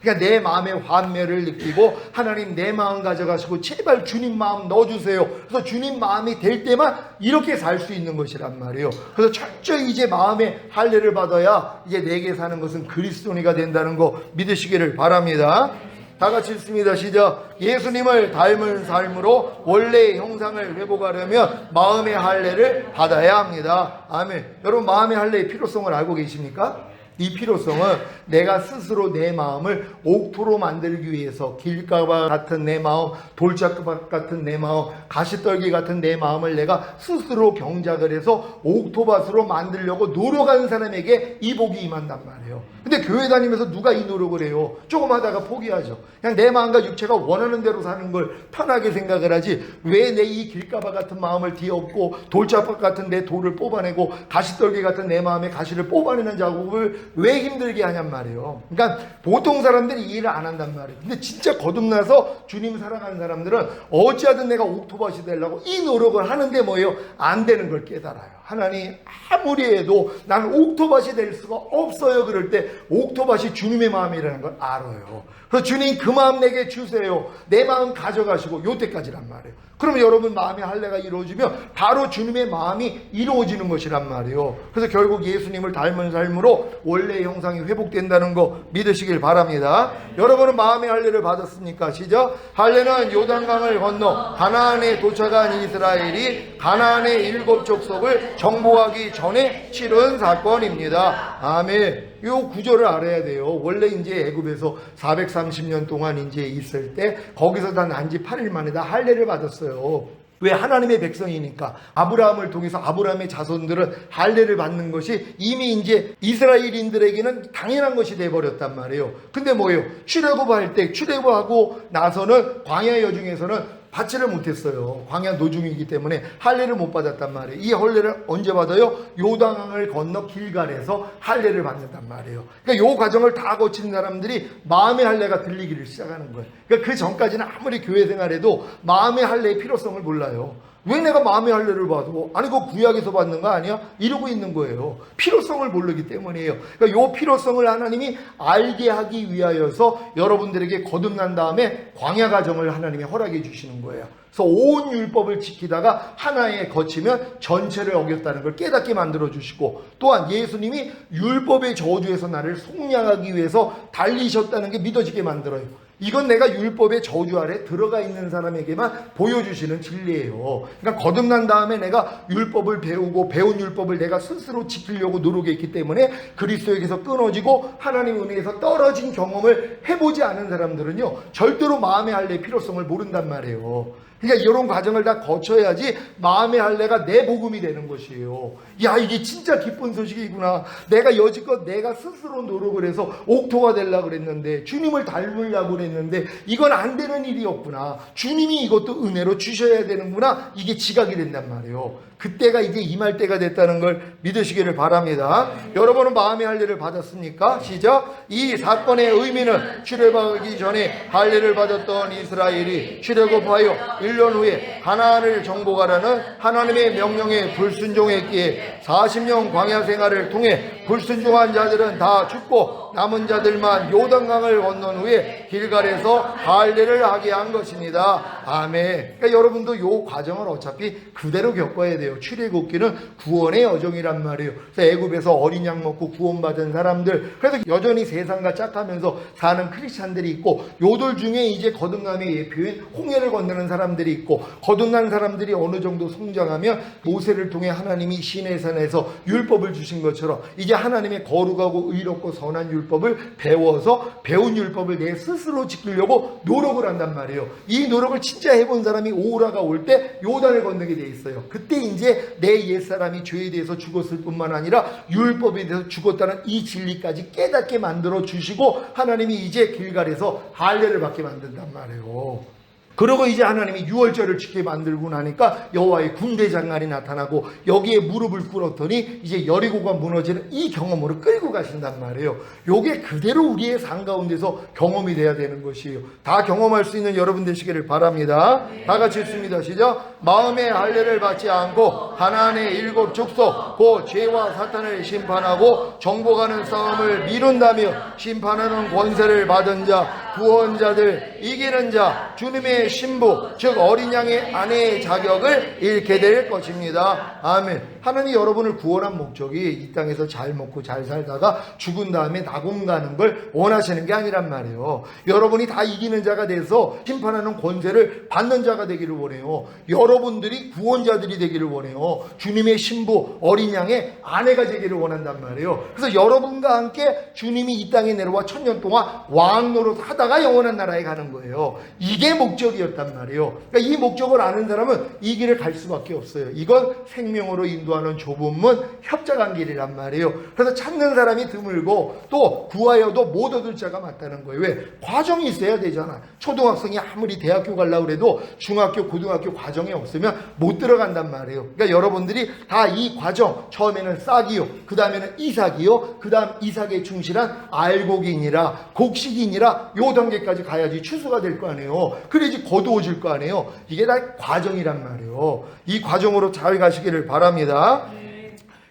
그러니까 내 마음의 환멸을 느끼고, 하나님 내 마음 가져가시고 제발 주님 마음 넣어주세요. 그래서 주님 마음이 될 때만 이렇게 살 수 있는 것이란 말이에요. 그래서 철저히 이제 마음의 할례를 받아야 이제 내게 사는 것은 그리스도니가 된다는 거 믿으시기를 바랍니다. 다 같이 읽습니다. 시작. 예수님을 닮은 삶으로 원래의 형상을 회복하려면 마음의 할례를 받아야 합니다. 아멘. 여러분, 마음의 할례의 필요성을 알고 계십니까? 이 필요성은 내가 스스로 내 마음을 옥토로 만들기 위해서 길가바 같은 내 마음, 돌짝박 같은 내 마음, 가시떨기 같은 내 마음을 내가 스스로 경작을 해서 옥토밭으로 만들려고 노력하는 사람에게 이 복이 임한단 말이에요. 근데 교회 다니면서 누가 이 노력을 해요? 조금 하다가 포기하죠. 그냥 내 마음과 육체가 원하는 대로 사는 걸 편하게 생각을 하지, 왜 내 이 길가바 같은 마음을 뒤엎고 돌짝박 같은 내 돌을 뽑아내고 가시떨기 같은 내 마음의 가시를 뽑아내는 작업을 왜 힘들게 하냔 말이에요. 그러니까 보통 사람들이 이 일을 안 한단 말이에요. 근데 진짜 거듭나서 주님 사랑하는 사람들은 어찌하든 내가 옥토밭이 되려고 이 노력을 하는데 뭐예요? 안 되는 걸 깨달아요. 하나님 아무리 해도 나는 옥토밭이 될 수가 없어요. 그럴 때 옥토밭이 주님의 마음이라는 걸 알아요. 그래서 주님 그 마음 내게 주세요. 내 마음 가져가시고, 요때까지란 말이에요. 그러면 여러분 마음의 할례가 이루어지면 바로 주님의 마음이 이루어지는 것이란 말이에요. 그래서 결국 예수님을 닮은 삶으로 원래의 형상이 회복된다는 거 믿으시길 바랍니다. 여러분은 마음의 할례를 받았습니까? 시작. 할례는 요단강을 건너 가나안에 도착한 이스라엘이 가나안의 7 족속을 정복하기 전에 치른 사건입니다. 아멘. 이 구절을 알아야 돼요. 원래 이제 애굽에서 430년 동안 이제 있을 때 거기서 다 난 지 8일 만에 다 할례를 받았어요. 왜? 하나님의 백성이니까. 아브라함을 통해서 아브라함의 자손들은 할례를 받는 것이 이미 이제 이스라엘인들에게는 당연한 것이 돼버렸단 말이에요. 근데 뭐예요? 출애굽할 때, 출애굽하고 나서는 광야 여중에서는 받지를 못했어요. 광야 노중이기 때문에 할례를 못 받았단 말이에요. 이 할례를 언제 받아요? 요단강을 건너 길갈에서 할례를 받는단 말이에요. 그러니까 요 과정을 다 거친 사람들이 마음의 할례가 들리기를 시작하는 거예요. 그러니까 그 전까지는 아무리 교회 생활해도 마음의 할례의 필요성을 몰라요. 왜 내가 마음의 할례를 받아? 아니 그거 구약에서 받는 거 아니야? 이러고 있는 거예요. 필요성을 모르기 때문이에요. 그러니까 요 필요성을 하나님이 알게 하기 위하여서 여러분들에게 거듭난 다음에 광야 과정을 하나님이 허락해 주시는 거예요. 그래서 온 율법을 지키다가 하나에 거치면 전체를 어겼다는 걸 깨닫게 만들어 주시고, 또한 예수님이 율법의 저주에서 나를 속량하기 위해서 달리셨다는 게 믿어지게 만들어요. 이건 내가 율법의 저주 아래 들어가 있는 사람에게만 보여주시는 진리예요. 그러니까 거듭난 다음에 내가 율법을 배우고 배운 율법을 내가 스스로 지키려고 노력했기 때문에 그리스도에게서 끊어지고 하나님 은혜에서 떨어진 경험을 해보지 않은 사람들은요 절대로 마음의 할례의 필요성을 모른단 말이에요. 그러니까 이런 과정을 다 거쳐야지 마음의 할례가 내 복음이 되는 것이에요. 야, 이게 진짜 기쁜 소식이구나. 내가 여지껏 내가 스스로 노력을 해서 옥토가 되려고 그랬는데, 주님을 닮으려고 그랬는데 이건 안 되는 일이었구나. 주님이 이것도 은혜로 주셔야 되는구나. 이게 지각이 된단 말이에요. 그때가 이제 임할 때가 됐다는 걸 믿으시기를 바랍니다. 여러분은 마음의 할례를 받았습니까? 시작. 이 사건의 의미는 출애굽하기 전에 할례를 받았던 이스라엘이 출애굽하여 1년 후에 가나안을 정복하라는 하나님의 명령에 불순종했기에 40년 광야 생활을 통해 불순종한 자들은 다 죽고 남은 자들만 요단강을 건넌 후에 길갈에서 할례를 하게 한 것입니다. 아멘. 그러니까 여러분도 요 과정을 어차피 그대로 겪어야 돼요. 출애굽기는 구원의 여정이란 말이에요. 그래서 애굽에서 어린 양 먹고 구원받은 사람들, 그래서 여전히 세상과 짝하면서 사는 크리스찬들이 있고, 요들 중에 이제 거듭남의 예표인 홍해를 건너는 사람들이 있고, 거듭난 사람들이 어느 정도 성장하면 모세를 통해 하나님이 시내산에서 율법을 주신 것처럼 이제 하나님의 거룩하고 의롭고 선한 율법을 배워서 배운 율법을 내 스스로 지키려고 노력을 한단 말이에요. 이 노력을 진짜 해본 사람이 오라가 올 때 요단을 건너게 돼 있어요. 그때 이제 내 옛사람이 죄에 대해서 죽었을 뿐만 아니라 율법에 대해서 죽었다는 이 진리까지 깨닫게 만들어 주시고, 하나님이 이제 길갈에서 할례를 받게 만든단 말이에요. 그러고 이제 하나님이 유월절을 지키게 만들고 나니까 여호와의 군대 장관이 나타나고 여기에 무릎을 꿇었더니 이제 여리고가 무너지는 이 경험으로 끌고 가신단 말이에요. 요게 그대로 우리의 삶 가운데서 경험이 돼야 되는 것이에요. 다 경험할 수 있는 여러분 되시기를 바랍니다. 다 같이 읽습니다. 시작. 마음의 할례를 받지 않고 가나안의 7 족속 곧 죄와 사탄을 심판하고 정복하는 싸움을 미룬다며 심판하는 권세를 받은 자 구원자들, 이기는 자, 주님의 신부, 즉 어린 양의 아내의 자격을 잃게 될 것입니다. 아멘. 하나님이 여러분을 구원한 목적이 이 땅에서 잘 먹고 잘 살다가 죽은 다음에 낙원 가는 걸 원하시는 게 아니란 말이에요. 여러분이 다 이기는 자가 돼서 심판하는 권세를 받는 자가 되기를 원해요. 여러분들이 구원자들이 되기를 원해요. 주님의 신부, 어린 양의 아내가 되기를 원한단 말이에요. 그래서 여러분과 함께 주님이 이 땅에 내려와 1000년 동안 왕 노릇 하다가 영원한 나라에 가는 거예요. 이게 목적이었단 말이에요. 그러니까 이 목적을 아는 사람은 이 길을 갈 수밖에 없어요. 이건 생명으로 인도하는 좁은 문, 협착한 길이란 말이에요. 그래서 찾는 사람이 드물고 또 구하여도 못 얻을 자가 많다는 거예요. 왜? 과정이 있어야 되잖아. 초등학생이 아무리 대학교 가려고 해도 중학교, 고등학교 과정이 없으면 못 들어간단 말이에요. 그러니까 여러분들이 다 이 과정, 처음에는 싹이요, 그 다음에는 이삭이요, 그 다음 이삭에 충실한 알곡이니라, 곡식이니라, 요 단계까지 가야지 추수가 될 거 아니에요. 그래야지 거두어질 거 아니에요. 이게 다 과정이란 말이에요. 이 과정으로 잘 가시기를 바랍니다.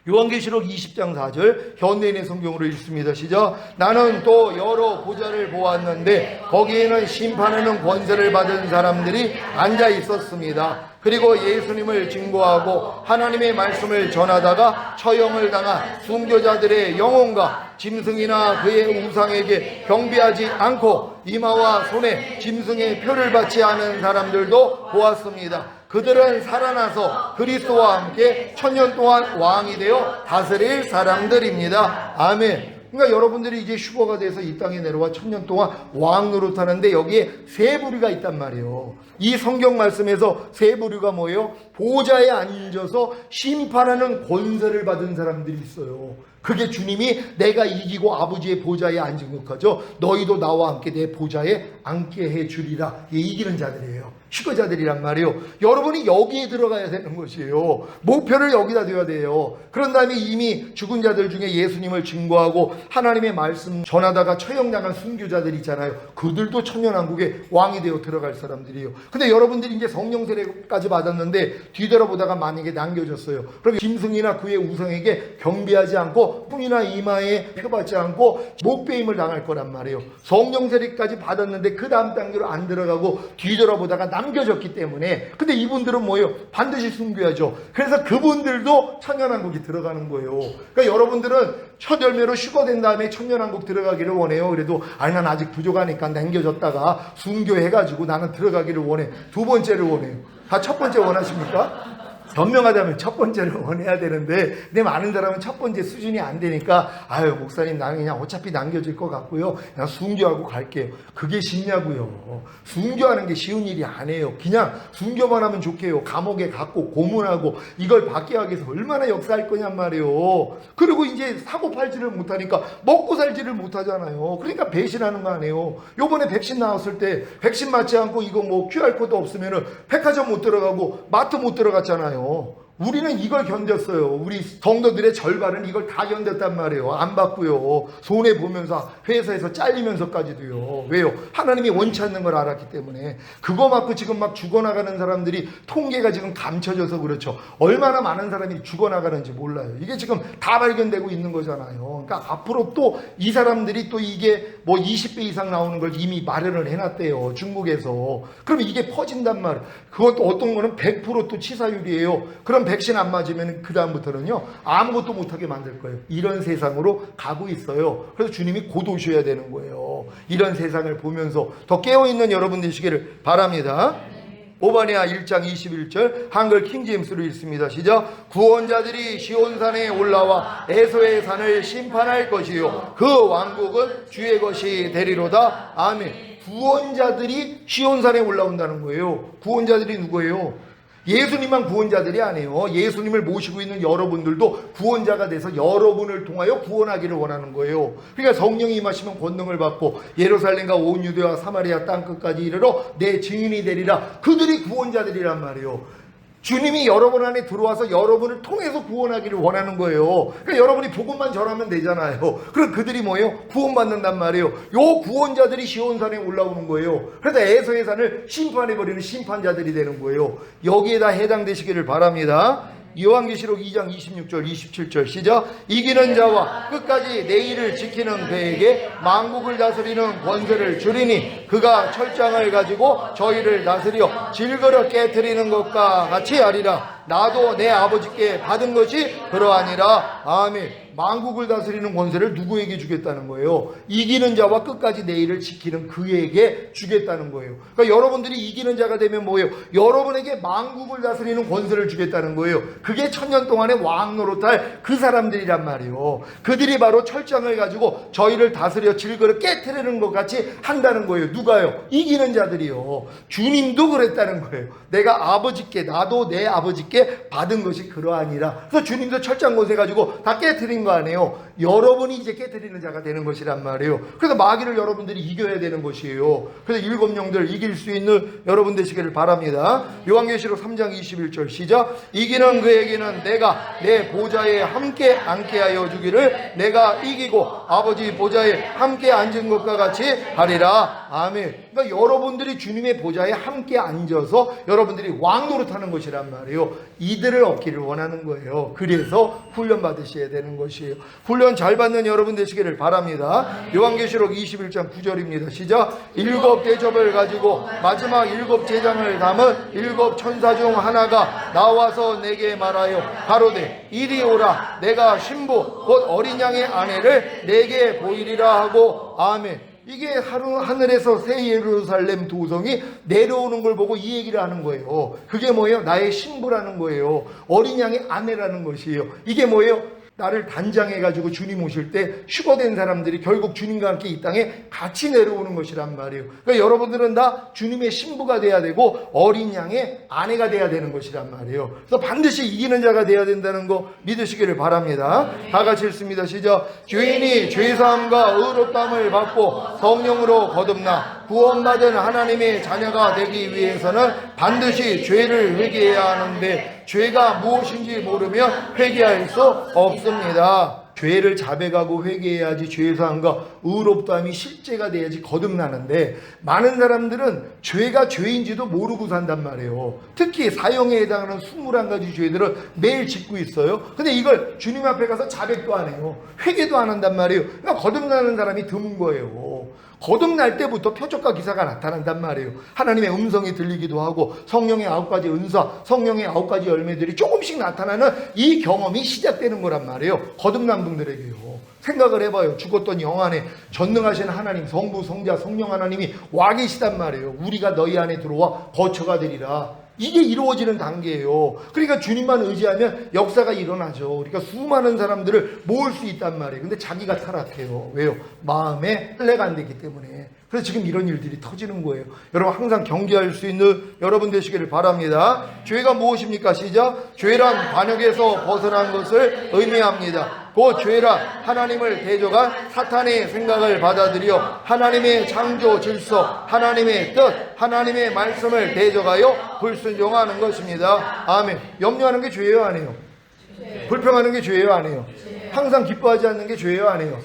요한계시록 20장 4절 현대인의 성경으로 읽습니다. 시작. 나는 또 여러 보좌를 보았는데 거기에는 심판하는 권세를 받은 사람들이 앉아 있었습니다. 그리고 예수님을 증거하고 하나님의 말씀을 전하다가 처형을 당한 순교자들의 영혼과 짐승이나 그의 우상에게 경배하지 않고 이마와 손에 짐승의 표를 받지 않은 사람들도 보았습니다. 그들은 살아나서 그리스도와 함께 1000년 동안 왕이 되어 다스릴 사람들입니다. 아멘. 그러니까 여러분들이 이제 휴거가 돼서 이 땅에 내려와 1000년 동안 왕 노릇하는데 여기에 세 부류가 있단 말이에요. 이 성경 말씀에서 세 부류가 뭐예요? 보좌에 앉아서 심판하는 권세를 받은 사람들이 있어요. 그게 주님이 내가 이기고 아버지의 보좌에 앉은 것까죠. 너희도 나와 함께 내 보좌에 앉게 해주리라. 이게 이기는 자들이에요. 휴거자들이란 말이에요. 여러분이 여기에 들어가야 되는 것이에요. 목표를 여기다 둬야 돼요. 그런 다음에 이미 죽은 자들 중에 예수님을 증거하고 하나님의 말씀 전하다가 처형당한 순교자들 있잖아요. 그들도 천년왕국에 왕이 되어 들어갈 사람들이에요. 근데 여러분들이 이제 성령 세례까지 받았는데 뒤돌아보다가 만약에 남겨졌어요. 그럼 짐승이나 그의 우상에게 경배하지 않고 뿔이나 이마에 표받지 않고 목배임을 당할 거란 말이에요. 성령 세례까지 받았는데 그 다음 단계로 안 들어가고 뒤돌아보다가 남겨졌기 때문에. 근데 이분들은 뭐예요? 반드시 순교하죠. 그래서 그분들도 천년왕국이 들어가는 거예요. 그러니까 여러분들은 첫 열매로 휴거된 다음에 천년왕국 들어가기를 원해요. 그래도 아니 난 아직 부족하니까 남겨졌다가 순교해가지고 나는 들어가기를 원해. 두 번째를 원해요. 다 첫 번째 원하십니까? 현명하다면 첫 번째를 원해야 되는데 내 많은 사람은 첫 번째 수준이 안 되니까 아유 목사님 나는 그냥 어차피 남겨질 것 같고요 그냥 순교하고 갈게요. 그게 쉽냐고요. 순교하는 게 쉬운 일이 아니에요. 그냥 순교만 하면 좋게요. 감옥에 갔고 고문하고 이걸 받게 하기 위해서 얼마나 역사할 거냔 말이에요. 그리고 이제 사고 팔지를 못하니까 먹고 살지를 못하잖아요. 그러니까 배신하는 거 아니에요. 요번에 백신 나왔을 때 백신 맞지 않고 이거 뭐 QR코드 없으면은 백화점 못 들어가고 마트 못 들어갔잖아요. 우리는 이걸 견뎠어요. 우리 성도들의 절반은 이걸 다 견뎠단 말이에요. 안 받고요. 손해보면서 회사에서 잘리면서까지도요. 왜요? 하나님이 원치 않는 걸 알았기 때문에. 그거 맞고 지금 막 죽어나가는 사람들이 통계가 지금 감춰져서 그렇죠. 얼마나 많은 사람이 죽어나가는지 몰라요. 이게 지금 다 발견되고 있는 거잖아요. 그러니까 앞으로 또 이 사람들이 또 이게 뭐 20배 이상 나오는 걸 이미 마련을 해놨대요. 중국에서. 그럼 이게 퍼진단 말이에요. 그것도 어떤 거는 100% 또 치사율이에요. 그럼 백신 안 맞으면 그 다음부터는요 아무것도 못하게 만들 거예요. 이런 세상으로 가고 있어요. 그래서 주님이 곧 오셔야 되는 거예요. 이런 세상을 보면서 더 깨어있는 여러분 되시기를 바랍니다. 오바냐 1장 21절 한글 킹제임스로 읽습니다. 시작. 구원자들이 시온산에 올라와 에서의 산을 심판할 것이요 그 왕국은 주의 것이 되리로다. 아멘. 구원자들이 시온산에 올라온다는 거예요. 구원자들이 누구예요? 예수님만 구원자들이 아니에요. 예수님을 모시고 있는 여러분들도 구원자가 돼서 여러분을 통하여 구원하기를 원하는 거예요. 그러니까 성령이 임하시면 권능을 받고 예루살렘과 온 유대와 사마리아 땅끝까지 이르러 내 증인이 되리라. 그들이 구원자들이란 말이에요. 주님이 여러분 안에 들어와서 여러분을 통해서 구원하기를 원하는 거예요. 그러니까 여러분이 복음만 전하면 되잖아요. 그럼 그들이 뭐예요? 구원받는단 말이에요. 요 구원자들이 시온산에 올라오는 거예요. 그래서 에서의 산을 심판해버리는 심판자들이 되는 거예요. 여기에다 해당되시기를 바랍니다. 요한계시록 2장 26절 27절 시작. 이기는 자와 끝까지 내 일을 지키는 그에게 만국을 다스리는 권세를 주리니 그가 철장을 가지고 저희를 다스려 질그릇 깨트리는 것과 같이 하리라. 나도 내 아버지께 받은 것이 그러하니라. 아멘. 만국을 다스리는 권세를 누구에게 주겠다는 거예요? 이기는 자와 끝까지 내 일을 지키는 그에게 주겠다는 거예요. 그러니까 여러분들이 이기는 자가 되면 뭐예요? 여러분에게 만국을 다스리는 권세를 주겠다는 거예요. 그게 천년 동안의 왕 노릇할 그 사람들이란 말이에요. 그들이 바로 철장을 가지고 저희를 다스려 질그릇 깨트리는 것 같이 한다는 거예요. 누가요? 이기는 자들이요. 주님도 그랬다는 거예요. 내가 아버지께, 나도 내 아버지께 받은 것이 그러하니라. 그래서 주님도 철장 권세 가지고 다 깨트린 거 아니에요. 여러분이 이제 깨트리는 자가 되는 것이란 말이에요. 그래서 마귀를 여러분들이 이겨야 되는 것이에요. 그래서 일곱 영들 이길 수 있는 여러분 되시기를 바랍니다. 요한계시록 3장 21절 시작. 이기는 그에게는 내가 내 보좌에 함께 앉게 하여 주기를 내가 이기고 아버지 보좌에 함께 앉은 것과 같이 하리라. 아멘. 그러니까 여러분들이 주님의 보좌에 함께 앉아서 여러분들이 왕 노릇하는 것이란 말이에요. 이들을 얻기를 원하는 거예요. 그래서 훈련 받으셔야 되는 것이에요. 훈련 잘 받는 여러분 되시기를 바랍니다. 요한계시록 21장 9절입니다. 시작. 일곱 대접을 가지고 마지막 일곱 제장을 담은 일곱 천사 중 하나가 나와서 내게 말하여 가로되 이리 오라. 내가 신부 곧 어린 양의 아내를 내게 보이리라 하고. 아멘. 이게 하늘에서 새 예루살렘 도성이 내려오는 걸 보고 이 얘기를 하는 거예요. 그게 뭐예요? 나의 신부라는 거예요. 어린 양의 아내라는 것이에요. 이게 뭐예요? 나를 단장해가지고 주님 오실 때 휴거된 사람들이 결국 주님과 함께 이 땅에 같이 내려오는 것이란 말이에요. 그러니까 여러분들은 다 주님의 신부가 돼야 되고 어린 양의 아내가 돼야 되는 것이란 말이에요. 그래서 반드시 이기는 자가 돼야 된다는 거 믿으시기를 바랍니다. 다 같이 읽습니다. 시작. 죄인이 죄사함과 의롭다함을 받고 성령으로 거듭나 구원받은 하나님의 자녀가 되기 위해서는 반드시 죄를 회개해야 하는데 죄가 무엇인지 모르면 회개할 수 없습니다. 죄를 자백하고 회개해야지 죄사함과 의롭다함이 실제가 돼야지 거듭나는데 많은 사람들은 죄가 죄인지도 모르고 산단 말이에요. 특히 사형에 해당하는 21가지 죄들을 매일 짓고 있어요. 근데 이걸 주님 앞에 가서 자백도 안 해요. 회개도 안 한단 말이에요. 그러니까 거듭나는 사람이 드문 거예요. 거듭날 때부터 표적과 기사가 나타난단 말이에요. 하나님의 음성이 들리기도 하고 성령의 9가지 은사, 성령의 9가지 열매들이 조금씩 나타나는 이 경험이 시작되는 거란 말이에요. 거듭난 분들에게요. 생각을 해봐요. 죽었던 영 안에 전능하신 하나님, 성부, 성자, 성령 하나님이 와 계시단 말이에요. 우리가 너희 안에 들어와 거처가 되리라. 이게 이루어지는 단계예요. 그러니까 주님만 의지하면 역사가 일어나죠. 그러니까 수많은 사람들을 모을 수 있단 말이에요. 근데 자기가 타락해요. 왜요? 마음에 할례가 안 되기 때문에. 그래서 지금 이런 일들이 터지는 거예요. 여러분 항상 경계할 수 있는 여러분 되시기를 바랍니다. 죄가 무엇입니까? 시작. 죄란 반역에서 벗어난 것을 의미합니다. 그 죄란 하나님을 대적한 사탄의 생각을 받아들여 하나님의 창조 질서, 하나님의 뜻, 하나님의 말씀을 대적하여 불순종하는 것입니다. 아멘. 염려하는 게 죄예요, 아니에요? 불평하는 게 죄예요, 아니에요? 항상 기뻐하지 않는 게 죄예요, 아니에요?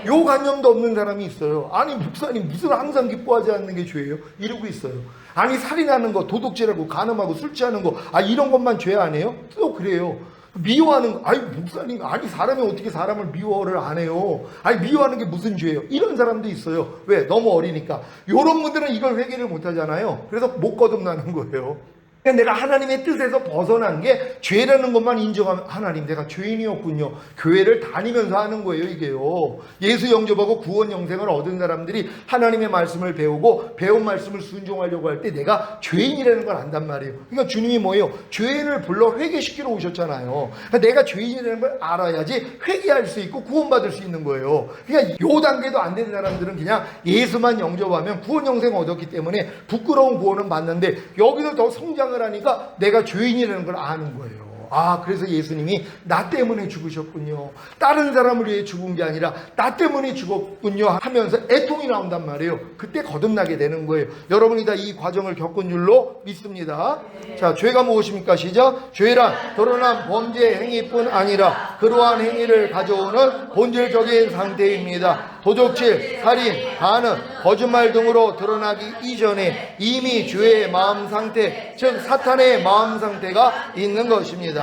요 관념도 없는 사람이 있어요. 아니 목사님 무슨 항상 기뻐하지 않는 게 죄예요? 이러고 있어요. 아니 살인하는 거, 도둑질하고 간음하고 술 취하는 거, 이런 것만 죄 아니에요? 또 그래요. 미워하는 거, 아니 목사님, 아니 사람이 어떻게 사람을 미워를 안 해요? 아니 미워하는 게 무슨 죄예요? 이런 사람도 있어요. 왜? 너무 어리니까. 요런 분들은 이걸 회개를 못 하잖아요. 그래서 못 거듭나는 거예요. 내가 하나님의 뜻에서 벗어난 게 죄라는 것만 인정하면 하나님 내가 죄인이었군요. 교회를 다니면서 하는 거예요. 이게요. 예수 영접하고 구원 영생을 얻은 사람들이 하나님의 말씀을 배우고 배운 말씀을 순종하려고 할 때 내가 죄인이라는 걸 안단 말이에요. 그러니까 주님이 뭐예요? 죄인을 불러 회개시키러 오셨잖아요. 그러니까 내가 죄인이라는 걸 알아야지 회개할 수 있고 구원받을 수 있는 거예요. 그러니까 요 단계도 안 되는 사람들은 그냥 예수만 영접하면 구원 영생 얻었기 때문에 부끄러운 구원은 받는데 여기서 더 성장을 하니까 내가 죄인이라는 걸 아는 거예요. 그래서 예수님이 나 때문에 죽으셨군요. 다른 사람을 위해 죽은 게 아니라 나 때문에 죽었군요 하면서 애통이 나온단 말이에요. 그때 거듭나게 되는 거예요. 여러분이 다 이 과정을 겪은 줄로 믿습니다. 자, 죄가 무엇입니까? 시작. 죄란 드러난 범죄 행위뿐 아니라 그러한 행위를 가져오는 본질적인 상태입니다. 도적질, 살인, 간음, 거짓말 등으로 드러나기 이전에 이미 죄의 마음 상태, 즉 사탄의 마음 상태가 있는 것입니다.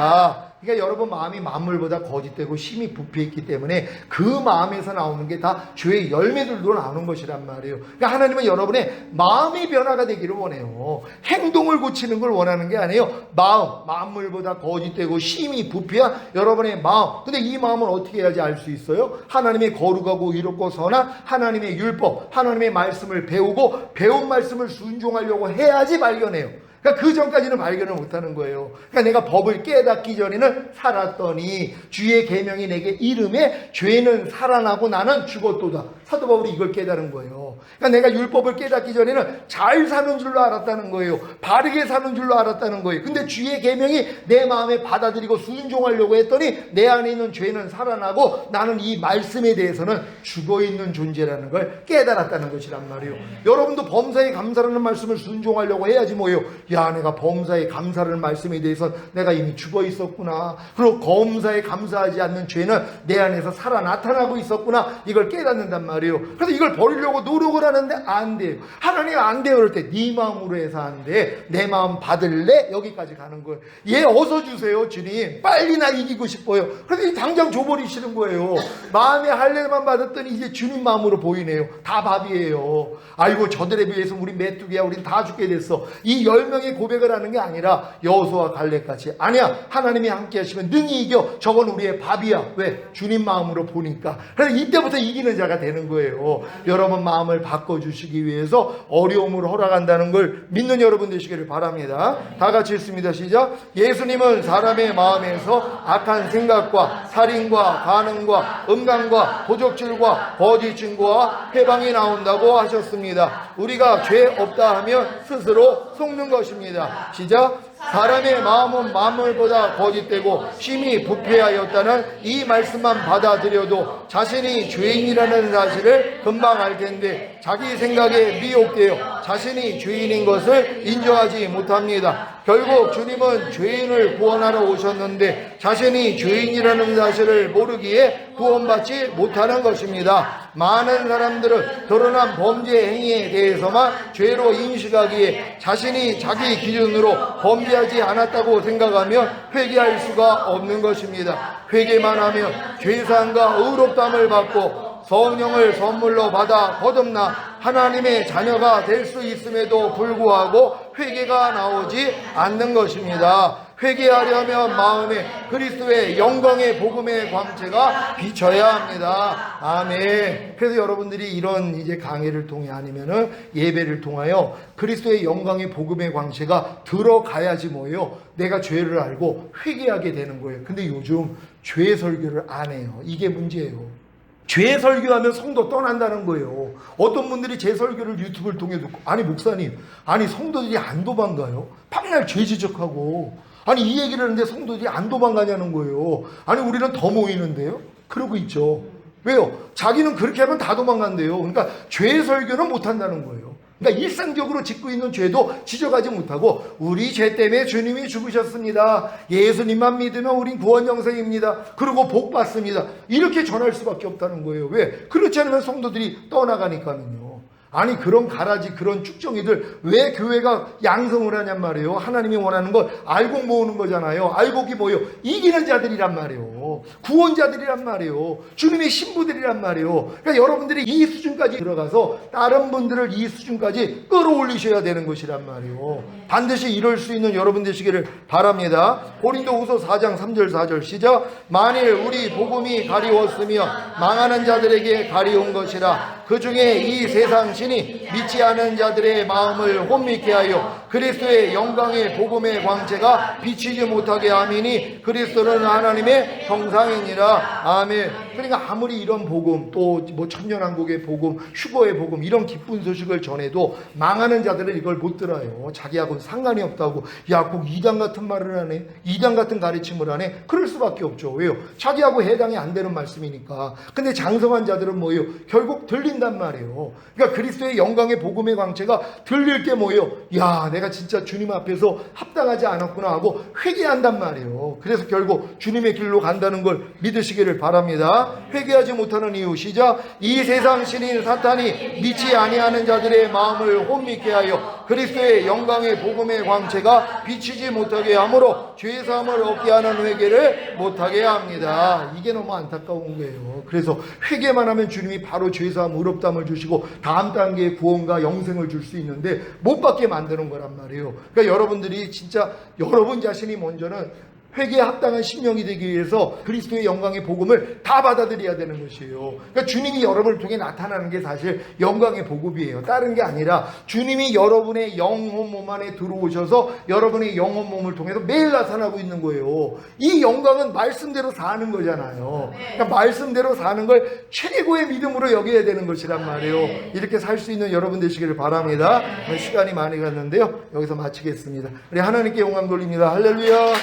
그러니까 여러분 마음이 만물보다 거짓되고 심히 부패했기 때문에 그 마음에서 나오는 게 다 죄의 열매들도 나오는 것이란 말이에요. 그러니까 하나님은 여러분의 마음이 변화가 되기를 원해요. 행동을 고치는 걸 원하는 게 아니에요. 마음, 만물보다 거짓되고 심히 부패한 여러분의 마음. 근데 이 마음을 어떻게 해야지 알 수 있어요? 하나님의 거룩하고 의롭고 선한 하나님의 율법, 하나님의 말씀을 배우고 배운 말씀을 순종하려고 해야지 발견해요. 그러니까 그 전까지는 발견을 못하는 거예요. 그러니까 내가 법을 깨닫기 전에는 살았더니 주의 계명이 내게 이름에 죄는 살아나고 나는 죽었도다. 사도 바울이 이걸 깨달은 거예요. 그러니까 내가 율법을 깨닫기 전에는 잘 사는 줄로 알았다는 거예요. 바르게 사는 줄로 알았다는 거예요. 근데 주의 계명이 내 마음에 받아들이고 순종하려고 했더니 내 안에 있는 죄는 살아나고 나는 이 말씀에 대해서는 죽어있는 존재라는 걸 깨달았다는 것이란 말이에요. 여러분도 범사에 감사라는 말씀을 순종하려고 해야지 뭐예요. 야, 내가 범사에 감사라는 말씀에 대해서 내가 이미 죽어 있었구나. 그리고 범사에 감사하지 않는 죄는 내 안에서 살아 나타나고 있었구나. 이걸 깨닫는단 말이에요. 그래서 이걸 버리려고 노력을 하는데 안 돼요. 하나님 안 돼요. 그럴 때 네 마음으로 해서 안 돼. 내 마음 받을래? 여기까지 가는 거예요. 얘 어서 주세요, 주님. 빨리 나 이기고 싶어요. 그래서 당장 줘버리시는 거예요. 마음의 할례만 받았더니 이제 주님 마음으로 보이네요. 다 밥이에요. 아이고 저들에 비해서 우리 메뚜기야. 우린 다 죽게 됐어. 이 10명의 고백을 하는 게 아니라 여호수아 갈렙같이 아니야. 하나님이 함께 하시면 능히 이겨. 저건 우리의 밥이야. 왜? 주님 마음으로 보니까. 그래서 이때부터 이기는 자가 되는 거예요. 여러분 마음을 바꿔주시기 위해서 어려움을 허락한다는 걸 믿는 여러분 되시기를 바랍니다. 다 같이 읽습니다. 시작. 예수님은 사람의 마음에서 악한 생각과 살인과 간음과 음란과 도적질과 거짓 증거와 해방이 나온다고 하셨습니다. 우리가 죄 없다 하면 스스로 속는 것입니다. 시작. 사람의 마음은 만물보다 거짓되고 심히 부패하였다는 이 말씀만 받아들여도 자신이 죄인이라는 사실을 금방 알 텐데 자기 생각에 미혹되어 자신이 죄인인 것을 인정하지 못합니다. 결국 주님은 죄인을 구원하러 오셨는데 자신이 죄인이라는 사실을 모르기에 구원받지 못하는 것입니다. 많은 사람들은 드러난 범죄 행위에 대해서만 죄로 인식하기에 자신이 자기 기준으로 범죄하지 않았다고 생각하면 회개할 수가 없는 것입니다. 회개만 하면 죄사함과 의롭다함을 받고 성령을 선물로 받아 거듭나 하나님의 자녀가 될 수 있음에도 불구하고 회개가 나오지 않는 것입니다. 회개하려면 마음에 그리스도의 영광의 복음의 광채가 비쳐야 합니다. 아멘. 그래서 여러분들이 이런 이제 강의를 통해 아니면은 예배를 통하여 그리스도의 영광의 복음의 광채가 들어가야지 뭐예요. 내가 죄를 알고 회개하게 되는 거예요. 근데 요즘 죄 설교를 안 해요. 이게 문제예요. 죄 설교하면 성도 떠난다는 거예요. 어떤 분들이 제 설교를 유튜브를 통해 듣고 아니 목사님, 아니 성도들이 안 도망가요? 밤날 죄 지적하고 아니 이 얘기를 하는데 성도들이 안 도망가냐는 거예요. 아니 우리는 더 모이는데요? 그러고 있죠. 왜요? 자기는 그렇게 하면 다 도망간대요. 그러니까 죄 설교는 못한다는 거예요. 그러니까 일상적으로 짓고 있는 죄도 지적하지 못하고 우리 죄 때문에 주님이 죽으셨습니다. 예수님만 믿으면 우린 구원 영생입니다. 그리고 복 받습니다. 이렇게 전할 수밖에 없다는 거예요. 왜? 그렇지 않으면 성도들이 떠나가니까는요. 아니 그런 가라지 그런 쭉정이들 왜 교회가 양성을 하냔 말이에요. 하나님이 원하는 걸 알고 모으는 거잖아요. 알곡이 뭐예요? 이기는 자들이란 말이에요. 구원자들이란 말이에요. 주님의 신부들이란 말이에요. 그러니까 여러분들이 이 수준까지 들어가서 다른 분들을 이 수준까지 끌어올리셔야 되는 것이란 말이에요. 반드시 이럴 수 있는 여러분 되시기를 바랍니다. 고린도후서 4장 3절 4절 시작. 만일 우리 복음이 가리웠으며 망하는 자들에게 가리운 것이라 그 중에 이 세상 신이 믿지 않은 자들의 마음을 혼미케 하여 그리스도의 영광의 복음의 광채가 비치지 못하게 함이니 그리스도는 하나님의 형상이니라. 아멘. 그러니까 아무리 이런 복음 또 뭐 천년왕국의 복음 휴거의 복음 이런 기쁜 소식을 전해도 망하는 자들은 이걸 못 들어요. 자기하고는 상관이 없다고 야 꼭 이단 같은 말을 하네, 이단 같은 가르침을 하네. 그럴 수밖에 없죠. 왜요? 자기하고 해당이 안 되는 말씀이니까. 근데 장성한 자들은 뭐예요? 결국 들린단 말이에요. 그러니까 그리스도의 영광의 복음의 광채가 들릴 때 뭐예요? 야 내가 진짜 주님 앞에서 합당하지 않았구나 하고 회개한단 말이에요. 그래서 결국 주님의 길로 간다는 걸 믿으시기를 바랍니다. 회개하지 못하는 이유 시작. 이 세상 신인 사탄이 믿지 아니하는 자들의 마음을 혼미케 하여 그리스도의 영광의 복음의 광채가 비치지 못하게 하므로 죄 사함을 얻게 하는 회개를 못하게 합니다. 이게 너무 안타까운 거예요. 그래서 회개만 하면 주님이 바로 죄 사함, 의롭다함을 주시고 다음 단계의 구원과 영생을 줄 수 있는데 못 받게 만드는 거란 말이에요. 그러니까 여러분들이 진짜 여러분 자신이 먼저는 회개에 합당한 심령이 되기 위해서 그리스도의 영광의 복음을 다 받아들여야 되는 것이에요. 그러니까 주님이 여러분을 통해 나타나는 게 사실 영광의 복음이에요. 다른 게 아니라 주님이 여러분의 영혼 몸 안에 들어오셔서 여러분의 영혼 몸을 통해서 매일 나타나고 있는 거예요. 이 영광은 말씀대로 사는 거잖아요. 그러니까 말씀대로 사는 걸 최고의 믿음으로 여겨야 되는 것이란 말이에요. 이렇게 살 수 있는 여러분 되시기를 바랍니다. 시간이 많이 갔는데요. 여기서 마치겠습니다. 우리 하나님께 영광 돌립니다. 할렐루야.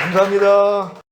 감사합니다.